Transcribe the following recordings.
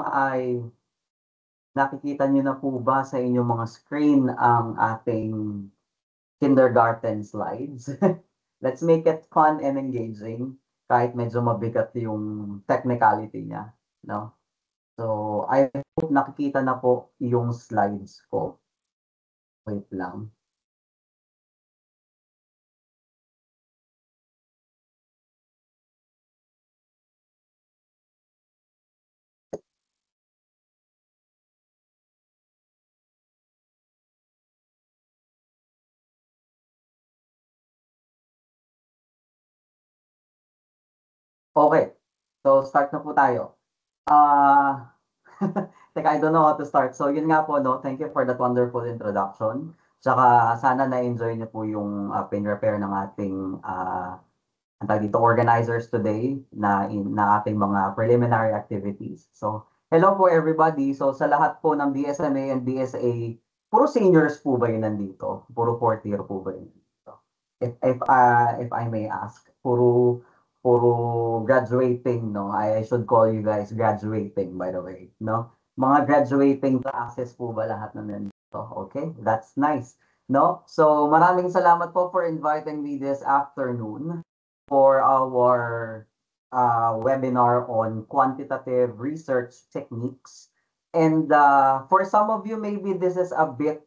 ay nakikita niyo na po ba sa inyong mga screen ang ating kindergarten slides? Let's make it fun and engaging kahit medyo mabigat yung technicality niya, no? So, I hope nakikita na po yung slides ko. Wait lang. Okay. So, start na po tayo. Ah, teka, I don't know how to start. So, yun nga po, no? Thank you for that wonderful introduction. Tsaka, sana na-enjoy niyo po yung pin-repair ng ating ang tawag dito, organizers today na ating mga preliminary activities. So, hello po everybody. So, sa lahat po ng BSMA and BSA, puro seniors po ba yun nandito? Puro fourth year po ba yun nandito? If I may ask, puro graduating, no? I should call you guys graduating, by the way, no? Mga graduating classes po ba lahat na nandito? Okay, that's nice, no? So, maraming salamat po for inviting me this afternoon for our webinar on quantitative research techniques. And for some of you, maybe this is a bit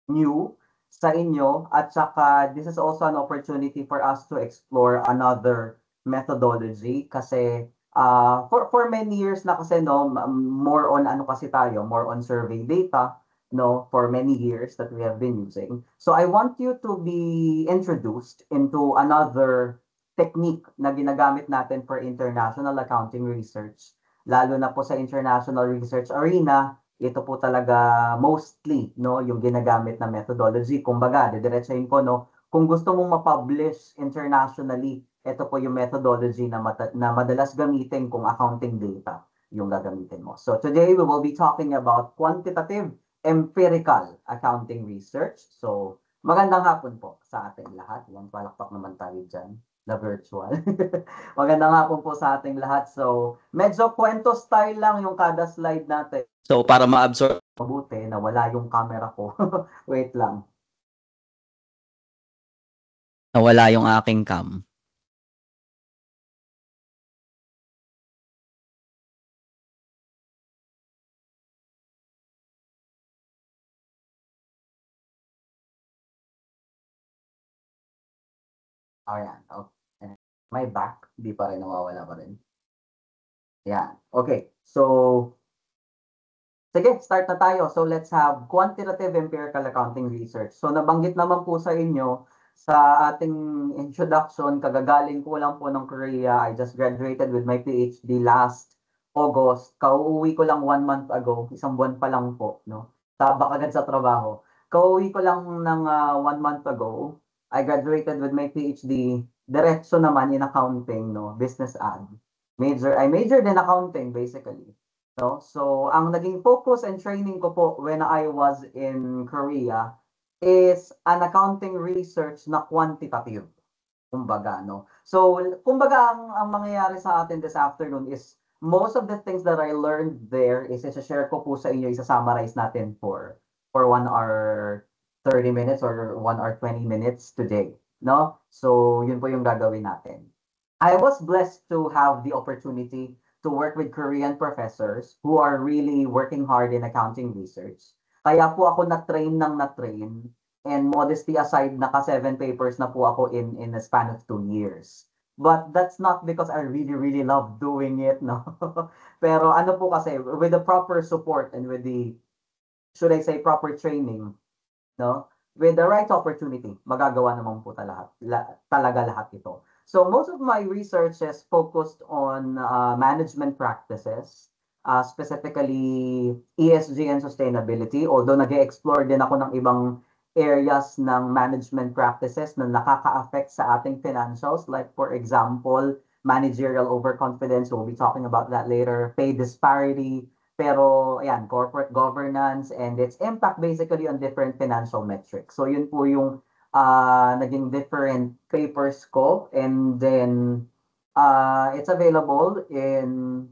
new sa inyo. At saka, this is also an opportunity for us to explore another methodology. Kasi for many years na kasi, no, more on ano kasi tayo, more on survey data, no, for many years that we have been using. So I want you to be introduced into another technique na ginagamit natin for international accounting research. Lalo na po sa international research arena, ito po talaga mostly, no, yung ginagamit na methodology. Kumbaga, didiretsahin ko, no, kung gusto mong ma-publish internationally, ito po yung methodology na madalas gamitin kung accounting data yung gagamitin mo. So today we will be talking about quantitative empirical accounting research. So, magandang hapon po sa ating lahat. Yan, palakpak naman tayo dyan na virtual. Magandang hapon po sa ating lahat. So, medyo kwento style lang yung kada slide natin. So, para ma-absorb mabuti na wala yung camera ko. Wait lang. Nawala yung aking cam. Ayan. Okay. My back, di pa rin nawawala pa rin. Yan. Okay. So, sige, start na tayo. So let's have quantitative empirical accounting research. So nabanggit naman po sa inyo sa ating introduction, kagagaling ko lang po ng Korea. I just graduated with my PhD last August. Kauuwi ko lang 1 month ago. Isang buwan pa lang po, no? Tabak agad sa trabaho. Kauuwi ko lang ng 1 month ago. I graduated with my PhD. Diretso naman in accounting, no? Business ad. I majored in accounting, basically. No? So, ang naging focus and training ko po when I was in Korea is an accounting research na quantitative. Kumbaga, no? So, kumbaga, ang mangyayari sa atin this afternoon is most of the things that I learned there is share ko po sa inyo, isa-summarize natin for 1 hour 30 minutes or 1 hour 20 minutes today. No? So, yun po yung gagawin natin. I was blessed to have the opportunity to work with Korean professors who are really working hard in accounting research. Kaya po ako na-train, and modesty aside, naka 7 papers na po ako in a span of 2 years. But that's not because I really love doing it, no? Pero ano po kasi, with the proper support and with the, should I say, proper training, no? With the right opportunity, magagawa naman po talaga lahat ito. So most of my research is focused on management practices, specifically ESG and sustainability. Although nag-explore din ako ng ibang areas ng management practices na nakaka-affect sa ating financials. Like for example, managerial overconfidence. We'll be talking about that later. Pay disparity, pero ayan, corporate governance and its impact basically on different financial metrics. So yun po yung naging different papers ko, and then it's available in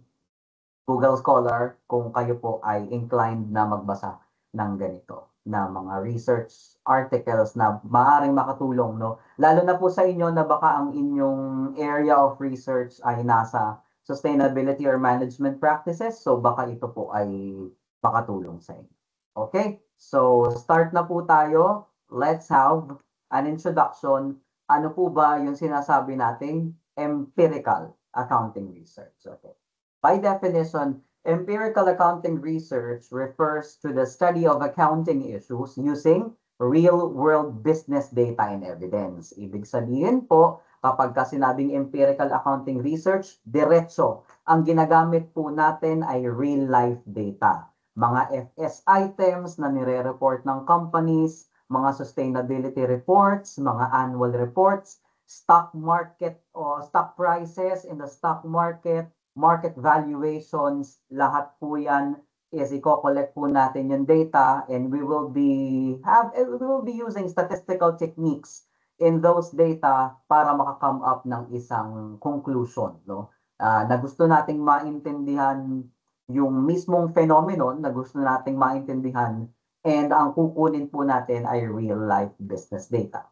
Google Scholar kung kayo po ay inclined na magbasa ng ganito, na mga research articles na maaaring makatulong, no? Lalo na po sa inyo na baka ang inyong area of research ay nasa sustainability or management practices, so baka ito po ay makatulong sa inyo. Okay, so start na po tayo. Let's have an introduction. Ano po ba yung sinasabi nating empirical accounting research? Okay. By definition, empirical accounting research refers to the study of accounting issues using real-world business data and evidence. Ibig sabihin po, kapag sinabing empirical accounting research, diretso, ang ginagamit po natin ay real-life data. Mga FS items na nire-report ng companies, mga sustainability reports, mga annual reports, stock market o stock prices in the stock market, market valuations, lahat po yan is i-collect po natin yung data and we will be using statistical techniques in those data para maka-come up ng isang conclusion, no? Na gusto nating maintindihan yung mismong phenomenon na gusto nating maintindihan and ang kukunin po natin ay real life business data.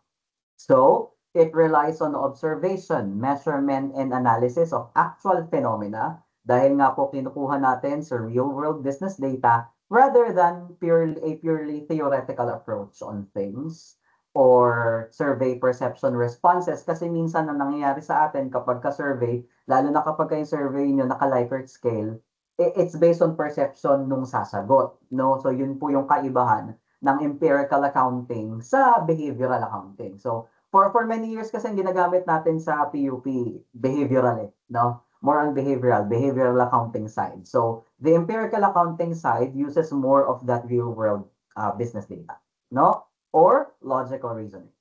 So, it relies on observation, measurement, and analysis of actual phenomena dahil nga po kinukuha natin sa real-world business data rather than a purely theoretical approach on things or survey perception responses. Kasi minsan na nangyayari sa atin kapag ka-survey, lalo na kapag yung survey nyo naka-Likert scale, it's based on perception nung sasagot. No? So, yun po yung kaibahan ng empirical accounting sa behavioral accounting. So, for many years kasi ginagamit natin sa PUP, behavioral no? More on behavioral accounting side. So, the empirical accounting side uses more of that real world business data, no? Or logical reasoning.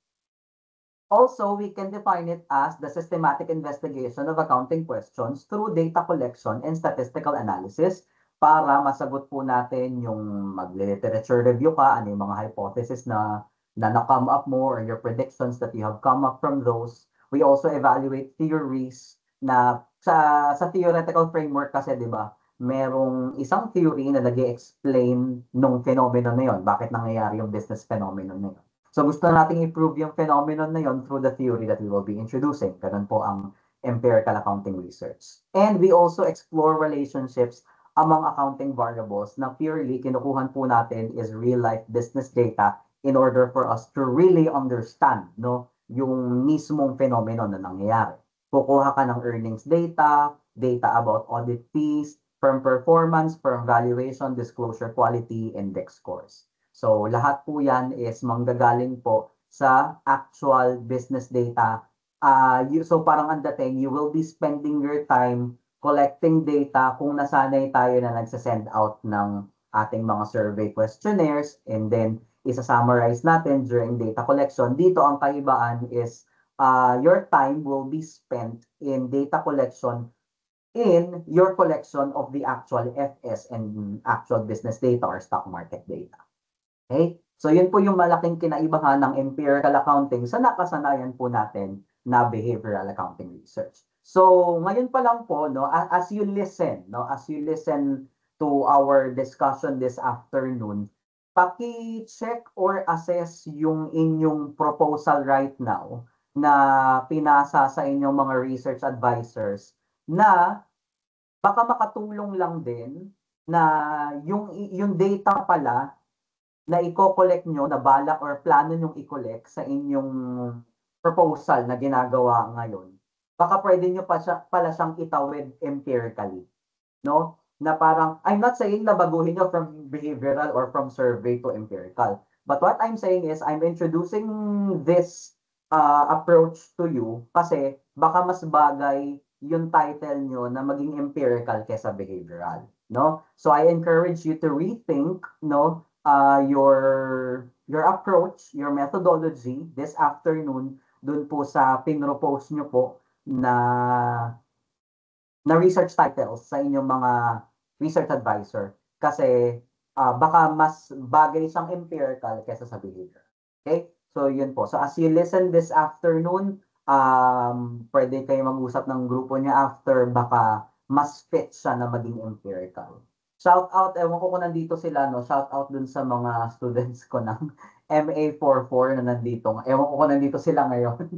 Also, we can define it as the systematic investigation of accounting questions through data collection and statistical analysis para masagot po natin yung mag-literature review ka, ano yung mga hypothesis na na-come up mo or your predictions that you have come up from those. We also evaluate theories na sa theoretical framework kasi, di ba, merong isang theory na nag-explain nung phenomenon na yon, bakit nangyayari yung business phenomenon na yon. So gusto nating i-prove yung phenomenon na yon through the theory that we will be introducing. Ganun po ang empirical accounting research. And we also explore relationships among accounting variables na purely kinukuhan po natin is real-life business data in order for us to really understand, no, yung mismong phenomenon na nangyayari. Kukuha ka ng earnings data, data about audit fees, firm performance, firm valuation, disclosure quality, index scores. So, lahat po yan is manggagaling po sa actual business data. So, parang ang dating, you will be spending your time collecting data kung nasanay tayo na nagsasend out ng ating mga survey questionnaires and then isa-summarize natin during data collection. Dito ang kaibaan is your time will be spent in data collection in your collection of the actual FS and actual business data or stock market data. Okay? So yun po yung malaking kinaibahan ng empirical accounting sa nakasanayan po natin na behavioral accounting research. So ngayon pa lang po, no, as you listen to our discussion this afternoon, paki-check or assess yung inyong proposal right now na pinasa sa inyong mga research advisors na baka makatulong lang din na yung data pala na i-collect nyo, na balak or plano nyong i-collect sa inyong proposal na ginagawa ngayon, baka pwede nyo pala siyang itawid empirically. No? Na parang, I'm not saying na baguhin nyo from behavioral or from survey to empirical. But what I'm saying is, I'm introducing this approach to you kasi baka mas bagay yung title nyo na maging empirical kesa behavioral. No? So I encourage you to rethink, no, your approach, your methodology this afternoon dun po sa pinropose nyo po na research titles sa inyong mga research advisor kasi baka mas bagay siyang empirical kaysa sa behavior. Okay? So yun po. So as you listen this afternoon, pwede kayo mag-usap ng grupo niya after, baka mas fit siya na maging empirical. Shout out, ewan ko kung nandito sila, no? Shout out dun sa mga students ko ng MA44 na nandito. Ewan ko kung nandito sila ngayon.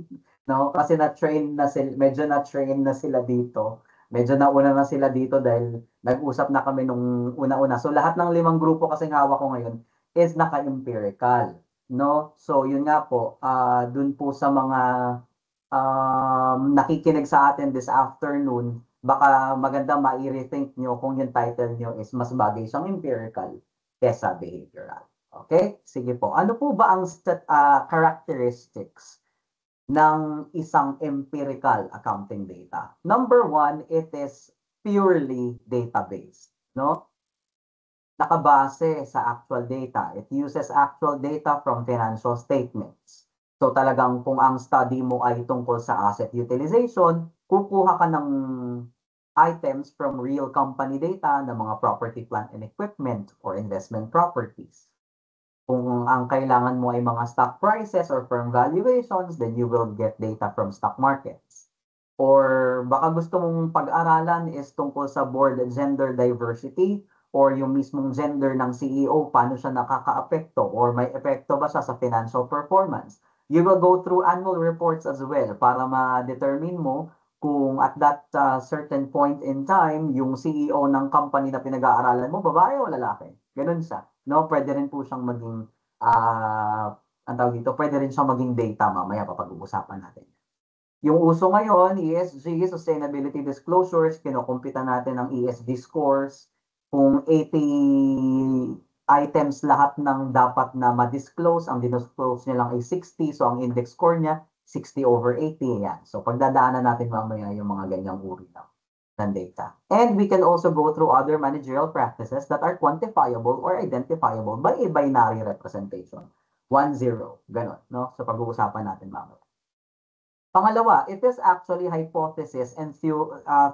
No? Kasi na-train na sila, medyo na-train na sila dito. Medyo nauna na sila dito dahil nag-usap na kami nung una-una. So lahat ng 5 grupo kasi hawak ko ngayon is naka-empirical. No? So yun nga po, dun po sa mga nakikinig sa atin this afternoon, baka maganda mai-rethink nyo kung yung title nyo is mas bagay siyang empirical kesa behavioral. Okay? Sige po. Ano po ba ang characteristics ng isang empirical accounting data? Number one, it is purely data-based. No? Nakabase sa actual data. It uses actual data from financial statements. So talagang kung ang study mo ay tungkol sa asset utilization, kukuha ka ng items from real company data ng mga property, plant, and equipment or investment properties. Kung ang kailangan mo ay mga stock prices or firm valuations, then you will get data from stock markets. Or baka gusto mong pag-aralan is tungkol sa board gender diversity or yung mismong gender ng CEO, paano siya nakaka-apekto or may epekto ba siya sa financial performance. You will go through annual reports as well para ma-determine mo kung at that certain point in time, yung CEO ng company na pinag-aaralan mo, babae o lalaki. Ganun siya. No, pwede rin po siyang maging, ang tawag dito, pwede rin siyang maging data mamaya papag-uusapan natin. Yung uso ngayon, ESG, Sustainability Disclosures, kinukumpita natin ng ESG scores. Kung 80 items lahat ng dapat na ma-disclose, ang disclose niya lang ay 60, so ang index score niya, 60/80, yan. So pagdadaanan natin mamaya yung mga ganyang uri ng data. And we can also go through other managerial practices that are quantifiable or identifiable by a binary representation. 1-0, ganun, no? So pag-uusapan natin mamaya. Pangalawa, it is actually hypothesis and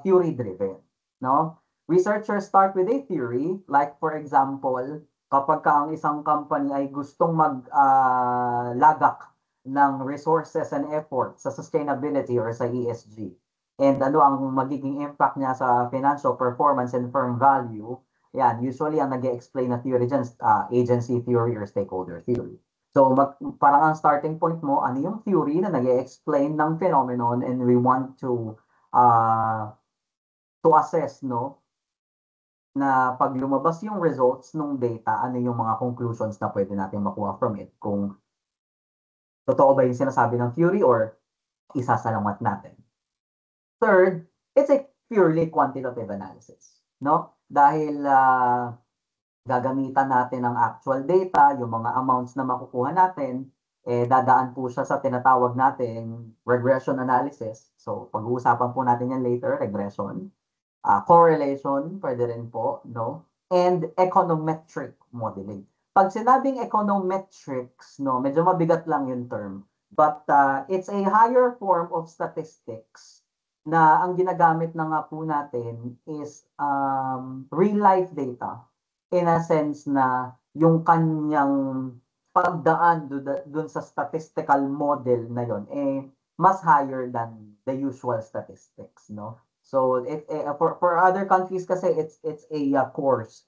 theory-driven, no? Researchers start with a theory, like for example, kapag ang isang company ay gustong maglagak ng resources and effort sa sustainability or sa ESG, and ano ang magiging impact niya sa financial performance and firm value, yan, usually ang nag-explain na theory dyan, agency theory or stakeholder theory. So, parang ang starting point mo, ano yung theory na nag-explain ng phenomenon and we want to assess, no, na pag lumabas yung results ng data, ano yung mga conclusions na pwede natin makuha from it. Kung totoo ba yung sinasabi ng theory or isasalamat natin. Third, it's a purely quantitative analysis, no? Dahil gagamitan natin ang actual data, yung mga amounts na makukuha natin, dadaan po siya sa tinatawag natin regression analysis. So, pag-uusapan po natin yan later, regression. Correlation, pwede rin po, no? And econometric modeling. Pag sinabing econometrics, no, medyo mabigat lang yung term. But it's a higher form of statistics na ang ginagamit na nga po natin is real-life data in a sense na yung kanyang pagdaan dun sa statistical model na yon mas higher than the usual statistics, no? So for other countries kasi it's a course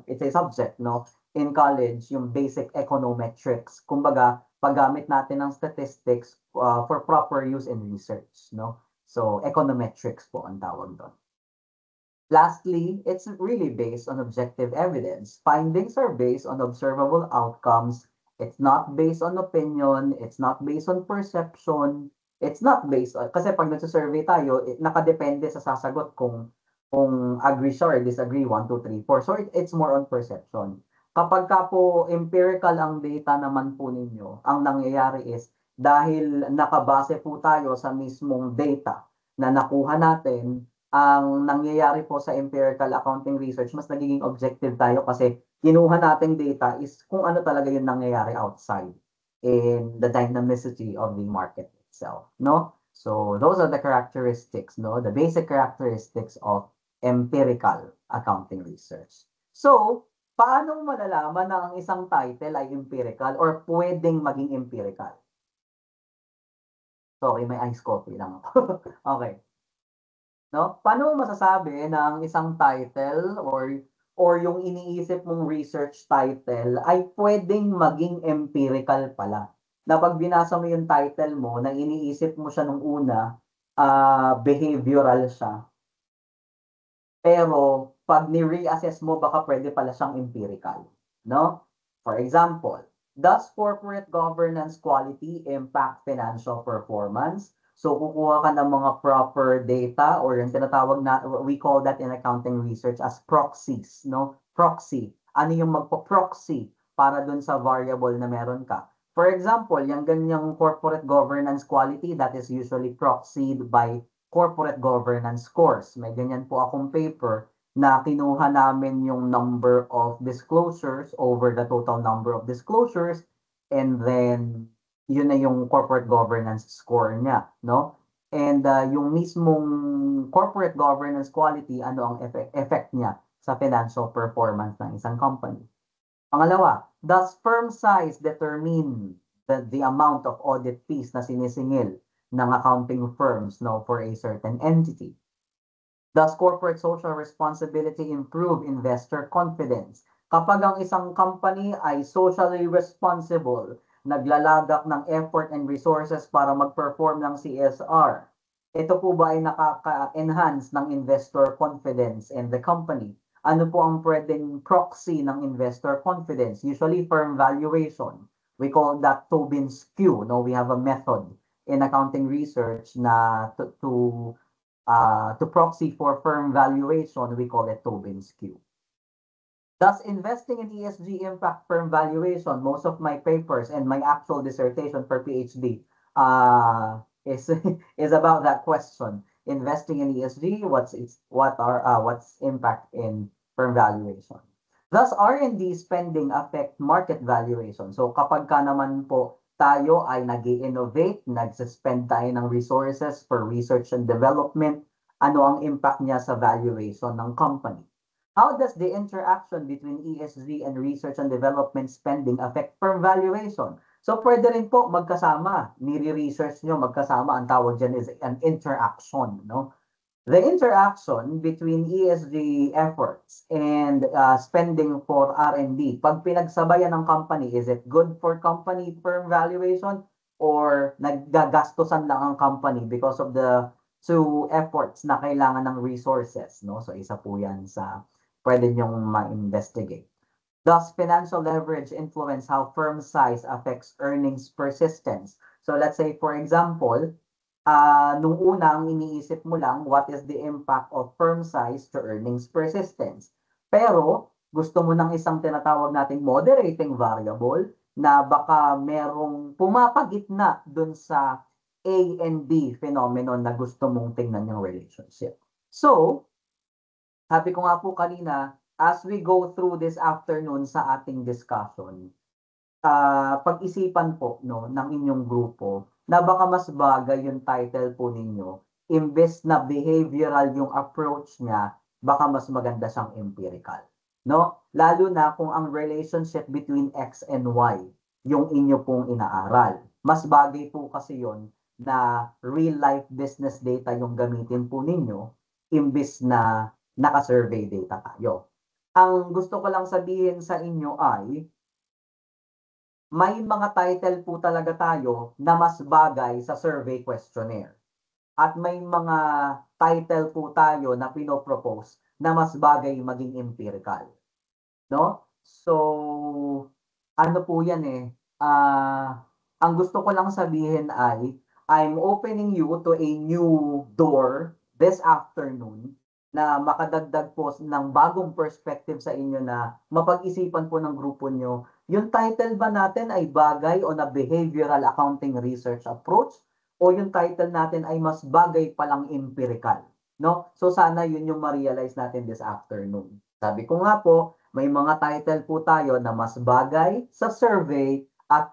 it's a subject, no, in college, yung basic econometrics. Kumbaga, paggamit natin ng statistics for proper use in research, no? So econometrics po ang tawag doon. Lastly, it's really based on objective evidence. Findings are based on observable outcomes. It's not based on opinion. It's not based on perception. It's not based on, kasi pag nagsasurvey tayo, nakadepende sa sasagot kung agree siya or disagree, 1, 2, 3, 4. So it's more on perception. Kapag ka po empirical ang data naman po ninyo, ang nangyayari is, dahil nakabase po tayo sa mismong data na nakuha natin, ang nangyayari po sa empirical accounting research, mas nagiging objective tayo kasi kinuha nating data is kung ano talaga yung nangyayari outside in the dynamicity of the market itself, no? So those are the characteristics, no? The basic characteristics of empirical accounting research. So, paano malalaman na ang isang title ay empirical or pwedeng maging empirical? Sorry, may iced coffee lang ako. Okay. No? Paano mo masasabi na ang isang title or yung iniisip mong research title ay pwedeng maging empirical pala? Na pag binasa mo yung title mo, na iniisip mo siya nung una, behavioral siya. Pero pag ni-reassess mo, baka pwede pala siyang empirical. No? For example, does corporate governance quality impact financial performance? So kukuha ka ng mga proper data or yung tinatawag na, we call that in accounting research as proxies, no? Proxy. Ano yung magpo-proxy para dun sa variable na meron ka? For example, yung ganyang corporate governance quality, that is usually proxied by corporate governance scores. May ganyan po akong paper na kinuha namin yung number of disclosures over the total number of disclosures, and then yun na yung corporate governance score niya, no? And yung mismong corporate governance quality, ano ang effect niya sa financial performance ng isang company. Pangalawa, does firm size determine the amount of audit fees na sinisingil ng accounting firms, no, for a certain entity? Does corporate social responsibility improve investor confidence? Kapag ang isang company ay socially responsible, naglalagak ng effort and resources para mag-perform ng CSR, ito po ba ay nakaka-enhance ng investor confidence in the company? Ano po ang pwedeng proxy ng investor confidence? Usually firm valuation. We call that Tobin's Q. No, we have a method in accounting research na to proxy for firm valuation, we call it Tobin's Q. Does investing in ESG impact firm valuation? Most of my papers and my actual dissertation for PhD is is about that question. Investing in ESG, what's impact in firm valuation? Does R&D spending affect market valuation? So kapag ka naman po tayo ay nag-innovate, nag-spend tayo ng resources for research and development, ano ang impact niya sa valuation ng company? How does the interaction between ESG and research and development spending affect firm valuation? So pwede rin po magkasama, nire-research nyo magkasama, ang tawag dyan is an interaction, no? The interaction between ESG efforts and spending for R&D, pag pinagsabayan ng company, is it good for company firm valuation or naggagastosan lang ang company because of the two efforts na kailangan ng resources, no? So isa po yan sa pwede nyong ma-investigate. Does financial leverage influence how firm size affects earnings persistence? So let's say, for example, nung unang iniisip mo lang, what is the impact of firm size to earnings persistence? Pero, gusto mo ng isang tinatawag nating moderating variable na baka merong pumapagitna dun sa A and B phenomenon na gusto mong tingnan yung relationship. So, sabi ko nga po kanina, as we go through this afternoon sa ating discussion, pag-isipan po no, ng inyong grupo na baka mas bagay yung title po ninyo, imbes na behavioral yung approach niya, baka mas maganda siyang empirical. No? Lalo na kung ang relationship between X and Y, yung inyo pong inaaral. Mas bagay po kasi yon na real-life business data yung gamitin po ninyo, imbes na naka-survey data tayo. Ang gusto ko lang sabihin sa inyo ay, may mga title po talaga tayo na mas bagay sa survey questionnaire. At may mga title po tayo na pinopropose na mas bagay maging empirical. No? So, ano po yan eh, ang gusto ko lang sabihin ay, I'm opening you to a new door this afternoon na makadagdag po ng bagong perspective sa inyo na mapag-isipan po ng grupo nyo, yung title ba natin ay bagay o na behavioral accounting research approach o yung title natin ay mas bagay palang empirical, no? So sana yun yung ma-realize natin this afternoon. Sabi ko nga po, may mga title po tayo na mas bagay sa survey at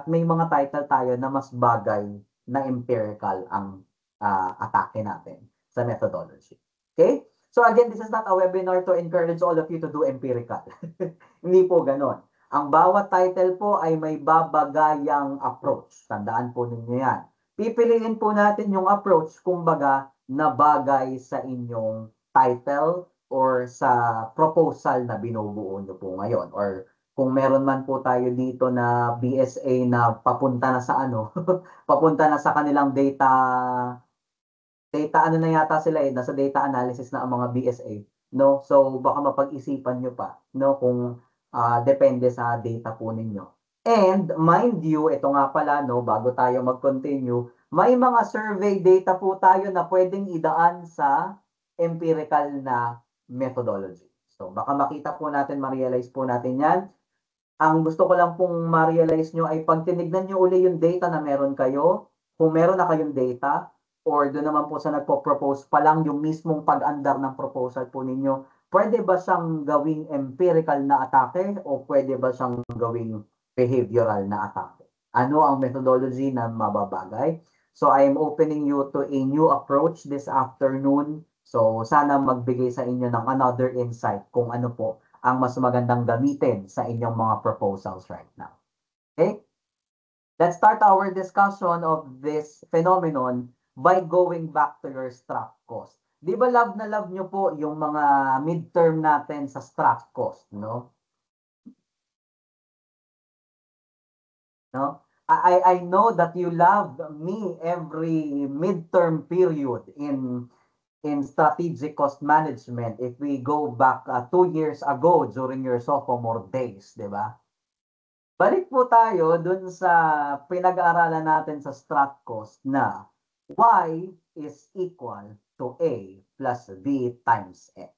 may mga title tayo na mas bagay na empirical ang atake natin sa methodology. Okay? So again, this is not a webinar to encourage all of you to do empirical. Hindi po ganon. Ang bawat title po ay may babagayang approach. Tandaan po ninyo yan. Pipiliin po natin yung approach, kumbaga, na bagay sa inyong title or sa proposal na binubuo nyo po ngayon. Or kung meron man po tayo dito na BSA na papunta na sa ano, papunta na sa kanilang ano na yata sila nasa data analysis na ang mga BSA, no? So baka mapag-isipan nyo pa, no, kung depende sa data po ninyo. And mind you, ito nga pala, no, bago tayo mag-continue, may mga survey data po tayo na pwedeng idaan sa empirical na methodology. So baka makita po natin, ma-realize po natin yan. Ang gusto ko lang pong ma-realize nyo ay pag tinignan nyo uli yung data na meron kayo, kung meron na kayong data, or doon naman po sa nagpo-propose pa lang yung mismong pag-andar ng proposal po ninyo, pwede ba siyang gawing empirical na atake o pwede ba siyang gawing behavioral na atake? Ano ang methodology na mababagay? So I am opening you to a new approach this afternoon. So sana magbigay sa inyo ng another insight kung ano po ang mas magandang gamitin sa inyong mga proposals right now. Okay? Let's start our discussion of this phenomenon by going back to your strat cost. Di ba love na love nyo po yung mga midterm natin sa strat cost, no? No? I know that you love me every midterm period in strategic cost management if we go back 2 years ago during your sophomore days, di ba? Balik po tayo dun sa pinag-aaralan natin sa strat cost na y is equal to a plus b times x.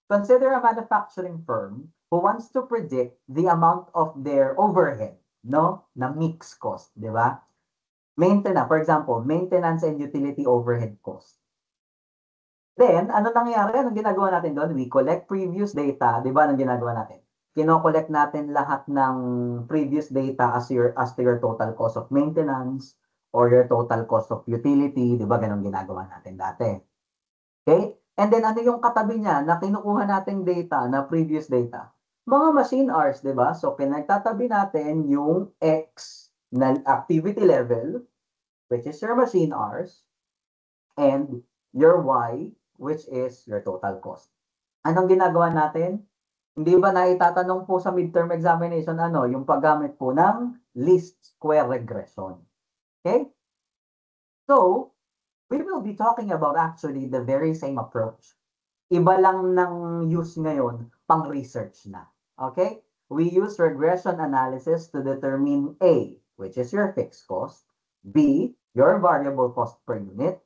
Consider a manufacturing firm who wants to predict the amount of their overhead, no? Na mixed cost, di ba? Maintenance, for example, maintenance and utility overhead cost. Then, ano nangyayari? Anong ginagawa natin doon? We collect previous data, di ba? Anong ginagawa natin? Kino-collect natin lahat ng previous data as to your total cost of maintenance or your total cost of utility, di ba? Ganun ginagawa natin dati. Okay? And then ano yung katabi niya na kinukuha nating data na previous data? Mga machine hours, di ba? So pinagtatabi natin yung X na activity level, which is your machine hours, and your Y, which is your total cost. Anong ginagawa natin? Hindi ba naitatanong po sa midterm examination yung paggamit po ng least square regression? Okay? So, we will be talking about actually the very same approach. Iba lang ng use ngayon, pang research na. Okay? We use regression analysis to determine A, which is your fixed cost, B, your variable cost per unit,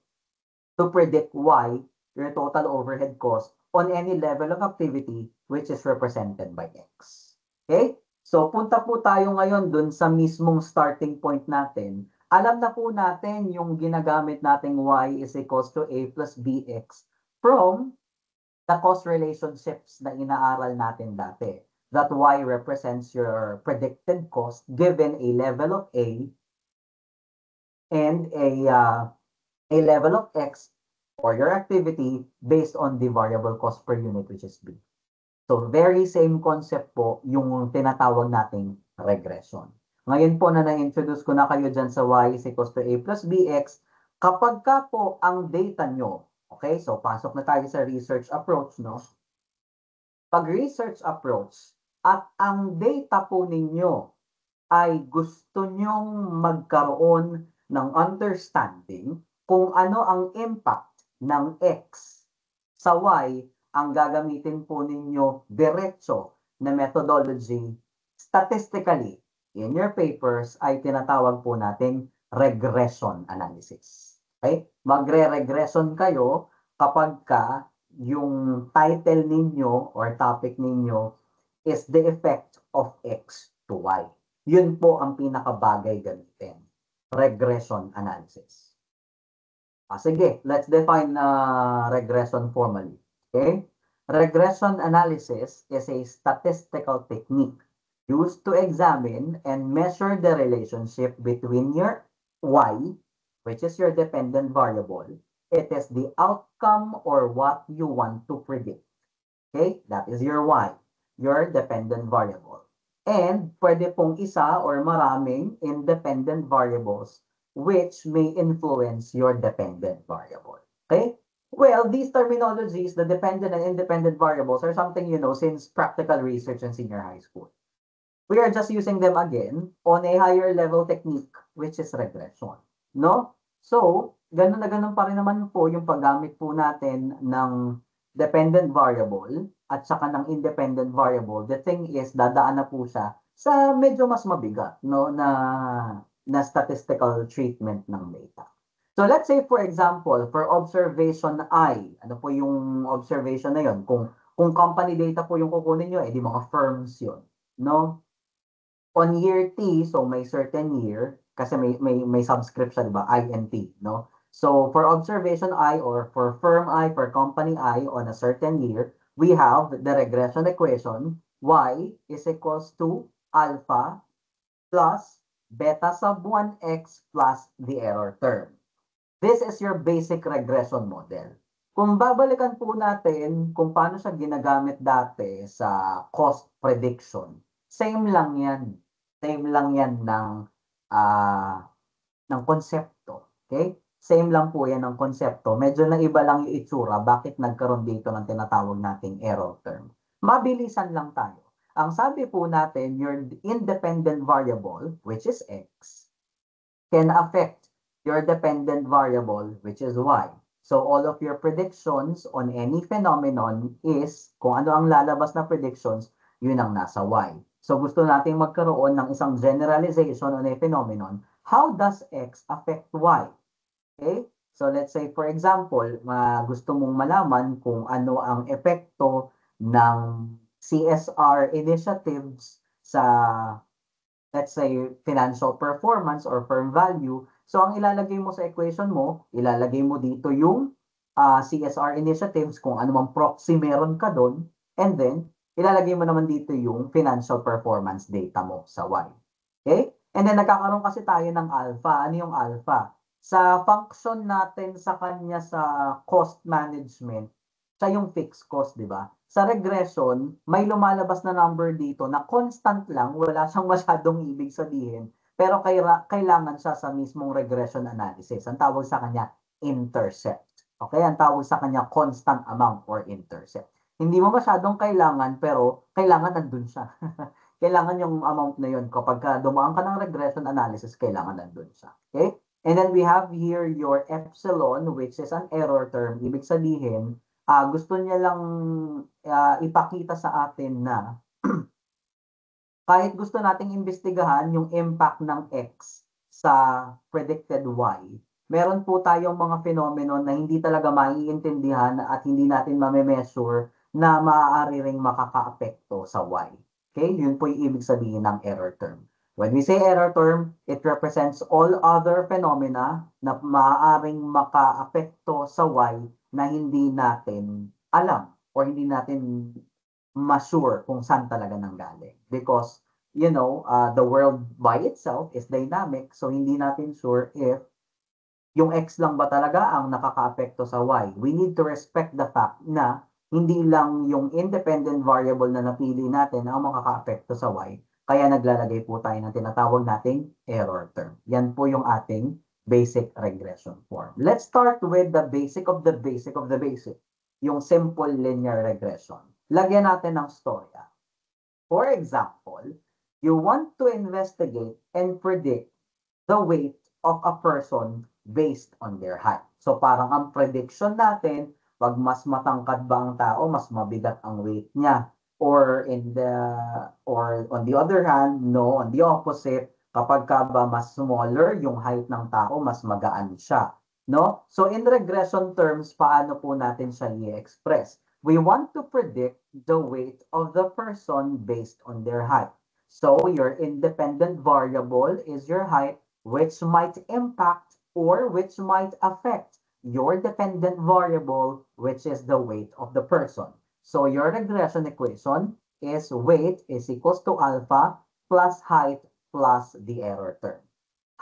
to predict Y, your total overhead cost, on any level of activity which is represented by X. Okay? So, punta po tayo ngayon dun sa mismong starting point natin. Alam na po natin yung ginagamit nating Y is equals to A plus BX from the cost relationships na inaaral natin dati. That Y represents your predicted cost given a level of A and a level of X or your activity based on the variable cost per unit, which is B. So, very same concept po yung tinatawag nating regression. Ngayon po na na-introduce ko na kayo dyan sa Y is equals to A plus BX, kapag ka po ang data nyo, okay, so pasok na tayo sa research approach, no? Pag research approach at ang data po ninyo ay gusto nyong magkaroon ng understanding kung ano ang impact ng X sa Y, ang gagamitin po ninyo diretso na methodology statistically in your papers ay tinatawag po nating regression analysis. Okay? Magre-regression kayo kapag ka yung title ninyo or topic ninyo is the effect of X to Y. Yun po ang pinakabagay gamitin. Regression analysis. Sige, let's define regression formally. Okay? Regression analysis is a statistical technique used to examine and measure the relationship between your Y, which is your dependent variable. It is the outcome or what you want to predict. Okay? That is your Y, your dependent variable. And pwede pong isa or maraming independent variables which may influence your dependent variable. Okay? Well, these terminologies, the dependent and independent variables, are something you know since practical research in senior high school. We are just using them again on a higher level technique, which is regression. No? So, ganun na ganun pa rin naman po yung paggamit po natin ng dependent variable at saka ng independent variable. The thing is, dadaan na po siya sa medyo mas mabigat, no, na statistical treatment ng data. So let's say for example, for observation I, ano po yung observation na yon? Kung company data po yung kukunin nyo, eh di mga firms yun, no? On year T, so may certain year, kasi may subscription, di ba? I and T, no? So for observation I or for firm I, for company I on a certain year, we have the regression equation, y is equals to alpha plus beta sub 1x plus the error term. This is your basic regression model. Kung babalikan po natin kung paano siya ginagamit dati sa cost prediction, same lang yan. Same lang yan ng konsepto. Okay? Same lang po yan ng konsepto. Medyo naiba lang yung itsura. Bakit nagkaroon dito ng tinatawag nating error term? Mabilisan lang tayo. Ang sabi po natin, your independent variable, which is x, can affect your dependent variable, which is y. So all of your predictions on any phenomenon is, kung ano ang lalabas na predictions, yun ang nasa y. So gusto nating magkaroon ng isang generalization on a phenomenon. How does x affect y? Okay? So let's say for example, gusto mong malaman kung ano ang epekto ng CSR initiatives sa, let's say, financial performance or firm value. So, ang ilalagay mo sa equation mo, ilalagay mo dito yung CSR initiatives, kung ano mang proxy meron ka doon, and then, ilalagay mo naman dito yung financial performance data mo sa Y. Okay? And then, nagkakaroon kasi tayo ng alpha. Ano yung alpha? Sa function natin sa kanya sa cost management, siya yung fixed cost, di ba? Sa regression, may lumalabas na number dito na constant lang, wala siyang masyadong ibig sabihin, pero kailangan siya sa mismong regression analysis. Ang tawag sa kanya, intercept. Okay? Ang tawag sa kanya, constant amount or intercept. Hindi mo masyadong kailangan, pero kailangan nandun siya. Kailangan yung amount na yun. Kapag dumaan ka ng regression analysis, kailangan nandun siya. Okay? And then we have here your epsilon, which is an error term. Ibig sabihin, gusto niya lang ipakita sa atin na kahit gusto nating imbestigahan yung impact ng X sa predicted Y, meron po tayong mga phenomenon na hindi talaga maiintindihan at hindi natin mame-measure na maaari ring makakaapekto sa Y. Okay? Yun po yung ibig sabihin ng error term. When we say error term, it represents all other phenomena na maaaring makaapekto sa Y na hindi natin alam or hindi natin ma-sure kung saan talaga nanggaling. Because, you know, the world by itself is dynamic, so hindi natin sure if yung X lang ba talaga ang nakakaapekto sa Y. We need to respect the fact na hindi lang yung independent variable na napili natin ang makakaapekto sa Y. Kaya naglalagay po tayo ng tinatawag nating error term. Yan po yung ating basic regression form. Let's start with the basic of the basic of the basic. Yung simple linear regression. Lagyan natin ng storya. For example, you want to investigate and predict the weight of a person based on their height. So parang ang prediction natin, pag mas matangkad ba ang tao, mas mabigat ang weight niya. Or on the other hand, no, on the opposite, kapag ka ba mas smaller yung height ng tao, mas magaan siya. No? So in regression terms, paano po natin siya i-express? We want to predict the weight of the person based on their height. So your independent variable is your height, which might impact or which might affect your dependent variable, which is the weight of the person. So your regression equation is weight is equals to alpha plus height plus the error term.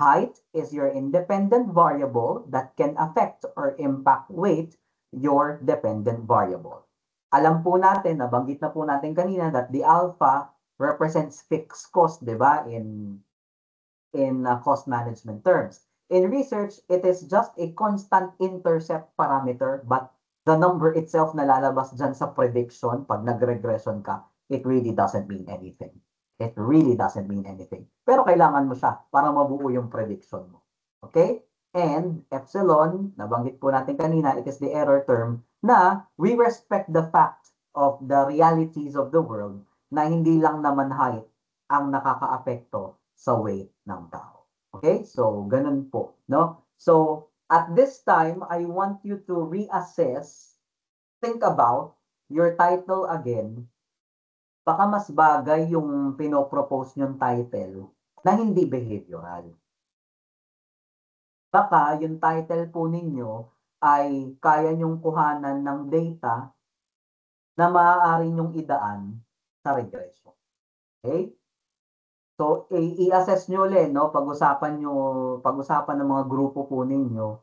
Height is your independent variable that can affect or impact weight, your dependent variable. Alam po natin, nabanggit na po natin kanina that the alpha represents fixed cost, di ba, in cost management terms. In research, it is just a constant intercept parameter, but the number itself na lalabas dyan sa prediction, pag nag-regression ka, it really doesn't mean anything. It really doesn't mean anything. Pero kailangan mo siya para mabuo yung prediction mo. Okay? And epsilon, nabanggit po natin kanina, it is the error term na we respect the fact of the realities of the world na hindi lang naman height ang nakakaapekto sa weight ng tao. Okay? So, ganun po. No? So, at this time, I want you to reassess, think about your title again. Baka mas bagay yung pinopropose nyong title na hindi behavioral. Baka yung title po ninyo ay kaya nyong kuhanan ng data na maaari nyong idaan sa regression. Okay? So, i-assess nyo ulit, no? Pag-usapan ng mga grupo po ninyo.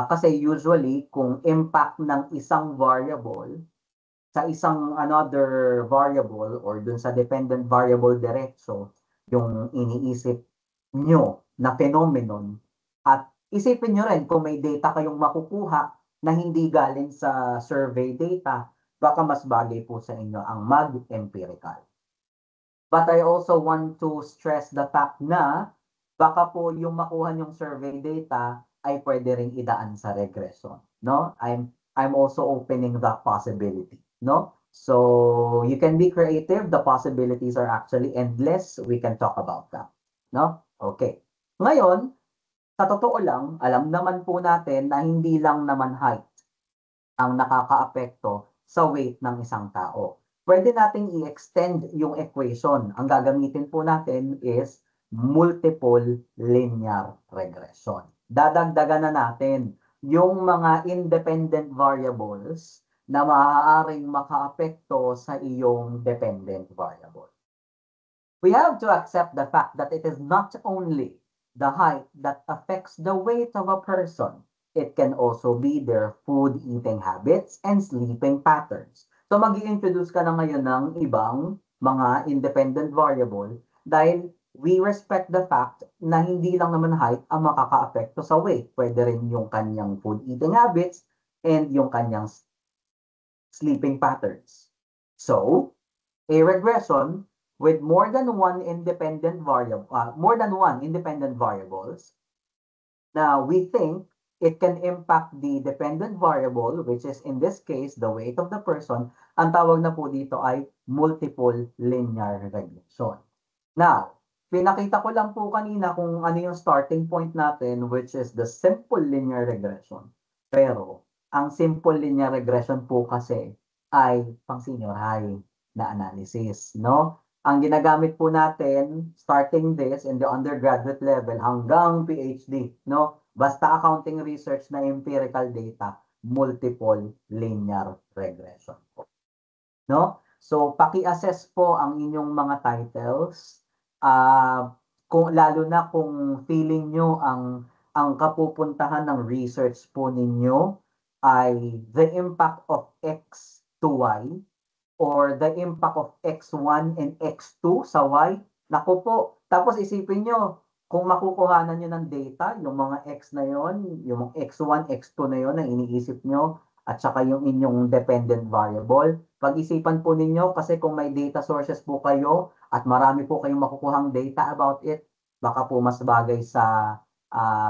Kasi usually, kung impact ng isang variable sa isang another variable or dun sa dependent variable diretso, yung iniisip nyo na phenomenon, at isipin nyo rin kung may data kayong makukuha na hindi galing sa survey data, baka mas bagay po sa inyo ang mag-empirical. But I also want to stress the fact na baka po yung makuha yung survey data ay pwede ring idaan sa regression, no? I'm also opening that possibility, no? So you can be creative. The possibilities are actually endless. We can talk about that, no? Okay. Ngayon, sa totoo lang, alam naman po natin na hindi lang naman height ang nakakaapekto sa weight ng isang tao. Pwede nating i-extend yung equation. Ang gagamitin po natin is multiple linear regression. Dadagdagan na natin yung mga independent variables na maaaring makaapekto sa iyong dependent variable. We have to accept the fact that it is not only the height that affects the weight of a person. It can also be their food eating habits and sleeping patterns. So mag-i-introduce ka na ngayon ng ibang mga independent variable dahil we respect the fact na hindi lang naman height ang makakaapekto sa weight. Pwede rin yung kanyang food eating habits and yung kanyang sleeping patterns. So, a regression with more than one independent variables, now we think it can impact the dependent variable, which is in this case, the weight of the person. Ang tawag na po dito ay multiple linear regression. Now, pinakita ko lang po kanina kung ano yung starting point natin, which is the simple linear regression. Pero, ang simple linear regression po kasi ay pang senior high na analysis, no? Ang ginagamit po natin, starting this in the undergraduate level hanggang PhD, no? Basta accounting research na empirical data, multiple linear regression po. No? So, paki-assess po ang inyong mga titles. Kung lalo na kung feeling nyo ang kapupuntahan ng research po ninyo ay the impact of X to Y or the impact of X1 and X2 sa Y. Naku po. Tapos isipin nyo, kung makukuhanan nyo ng data, yung mga X na yon, yung X1, X2 na yon na iniisip nyo, at saka yung inyong dependent variable, pag-isipan po ninyo kasi kung may data sources po kayo at marami po kayong makukuhang data about it, baka po mas bagay sa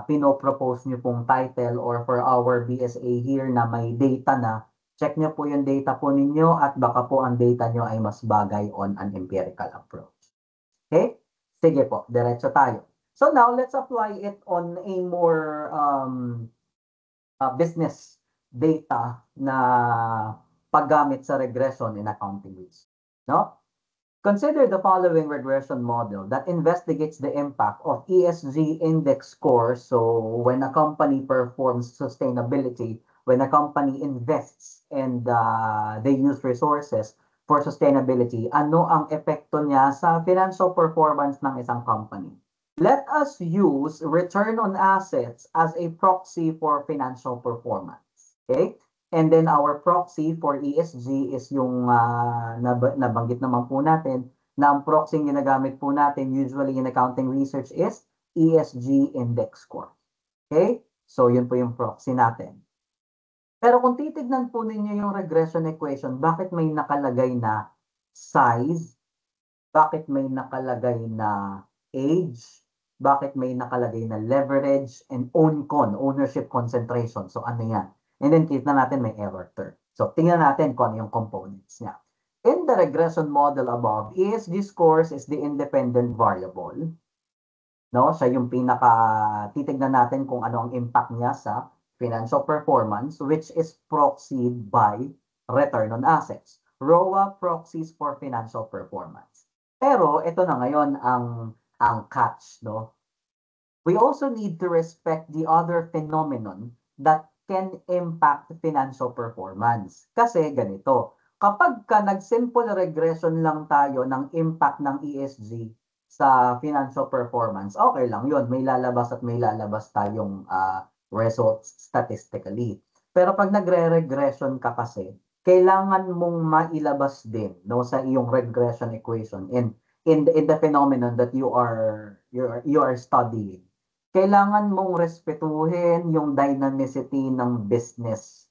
pinopropose nyo pong title or for our BSA here na may data na, check nyo po yung data po ninyo at baka po ang data nyo ay mas bagay on an empirical approach. Okay? Sige po, diretso tayo. So now, let's apply it on a more business data na paggamit sa regression in accounting research. No? Consider the following regression model that investigates the impact of ESG index scores. So when a company performs sustainability, when a company invests and they use resources for sustainability, ano ang epekto niya sa financial performance ng isang company? Let us use return on assets as a proxy for financial performance. Okay? And then our proxy for ESG is yung nabanggit naman po natin na ang proxy ginagamit po natin usually in accounting research is ESG index score. Okay? So, yun po yung proxy natin. Pero kung titignan po ninyo yung regression equation, bakit may nakalagay na size? Bakit may nakalagay na age? Bakit may nakalagay na leverage and ownership concentration? So, ano yan? And then, kita natin may error term. So, tingnan natin kung ano yung components niya. In the regression model above, ESG scores is the independent variable. No? Siya yung titignan natin kung ano ang impact niya sa financial performance, which is proxied by return on assets. ROA proxies for financial performance. Pero ito na ngayon ang catch, no? We also need to respect the other phenomenon that can impact financial performance. Kasi ganito, kapag nag-simple regression lang tayo ng impact ng ESG sa financial performance, okay lang yun. May lalabas at may lalabas tayong results statistically. Pero pag nagre-regression ka kasi, kailangan mong mailabas din no, sa iyong regression equation in the phenomenon that you are studying. Kailangan mong respetuhin yung dynamicity ng business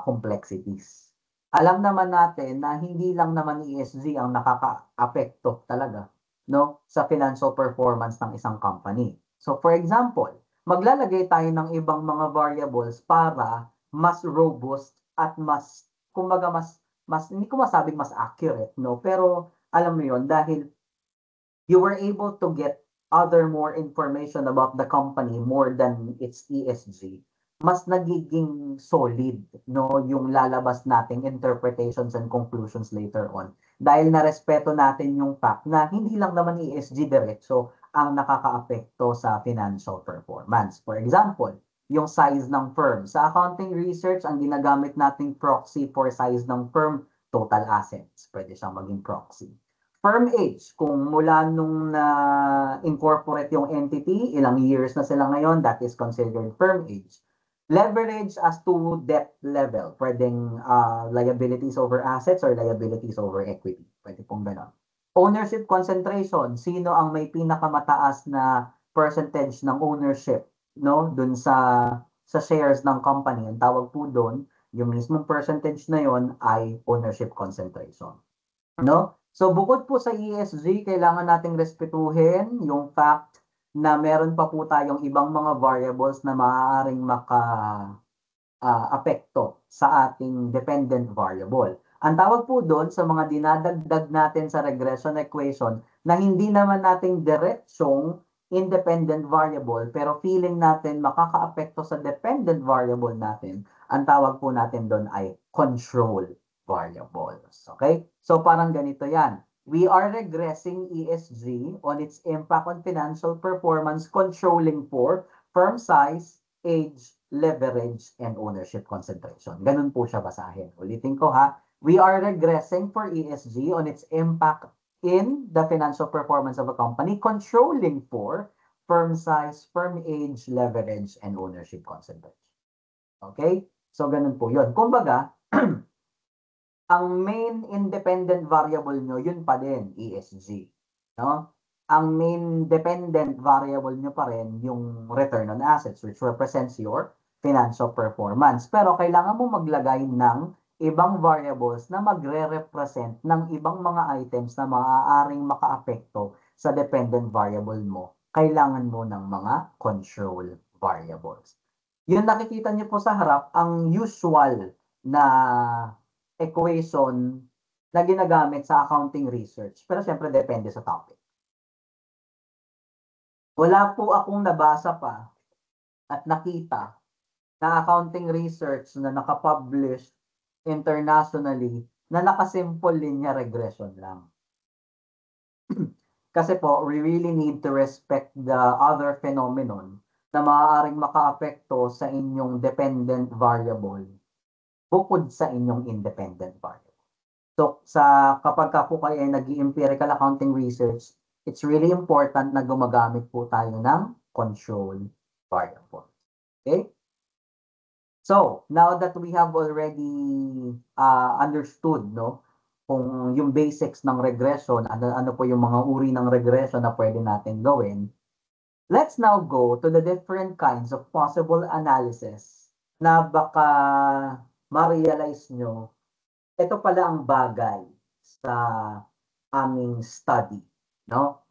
complexities. Alam naman natin na hindi lang naman ESG ang nakaka-apekto talaga no sa financial performance ng isang company. So for example, maglalagay tayo ng ibang mga variables para mas robust at mas kumbaga mas hindi ko masabing mas accurate no, pero alam mo yon dahil you were able to get other more information about the company more than its ESG, mas nagiging solid no yung lalabas nating interpretations and conclusions later on. Dahil narespeto natin yung fact na hindi lang naman ESG diretso ang nakakaapekto sa financial performance. For example, yung size ng firm. Sa accounting research, ang ginagamit nating proxy for size ng firm, total assets. Pwede siyang maging proxy. Firm age, kung mula nung na-incorporate yung entity, ilang years na sila ngayon, that is considered firm age. Leverage as to debt level, pwedeng liabilities over assets or liabilities over equity. Pwede pong gano'n. Ownership concentration, sino ang may pinakamataas na percentage ng ownership no dun sa shares ng company. Ang tawag po doon, yung mismong percentage na yon ay ownership concentration. No? So bukod po sa ESG, kailangan nating respetuhin yung fact na meron pa po tayong ibang mga variables na maaaring apekto sa ating dependent variable. Ang tawag po doon sa mga dinadagdag natin sa regression equation na hindi naman nating diretsyong independent variable pero feeling natin makakaapekto sa dependent variable natin, ang tawag po natin doon ay control variables. Okay? So parang ganito yan. We are regressing ESG on its impact on financial performance, controlling for firm size, age, leverage, and ownership concentration. Ganun po siya basahin. Ulitin ko ha. We are regressing for ESG on its impact in the financial performance of a company, controlling for firm size, firm age, leverage, and ownership concentration. Okay? So, ganun po yun. Kumbaga, ang main independent variable nyo, yun pa din, ESG. No? Ang main dependent variable nyo pa rin yung return on assets, which represents your financial performance. Pero kailangan mo maglagay ng ibang variables na magre-represent ng ibang mga items na maaaring makaapekto sa dependent variable mo. Kailangan mo ng mga control variables. Yung nakikita niyo po sa harap, ang usual na equation na ginagamit sa accounting research. Pero siyempre depende sa topic. Wala po akong nabasa pa at nakita na accounting research na nakapublish internationally na nakasimple linear regression lang. Kasi po, we really need to respect the other phenomenon na maaaring makaapekto sa inyong dependent variable bukod sa inyong independent variable. So, kapag po kayo ay nag-empirical accounting research, it's really important na gumagamit po tayo ng control variable. Okay? So, now that we have already understood, no, kung yung basics ng regression, ano po yung mga uri ng regression na pwede natin gawin, Let's now go to the different kinds of possible analysis na baka ma-realize nyo, ito pala ang bagay sa aming study, no?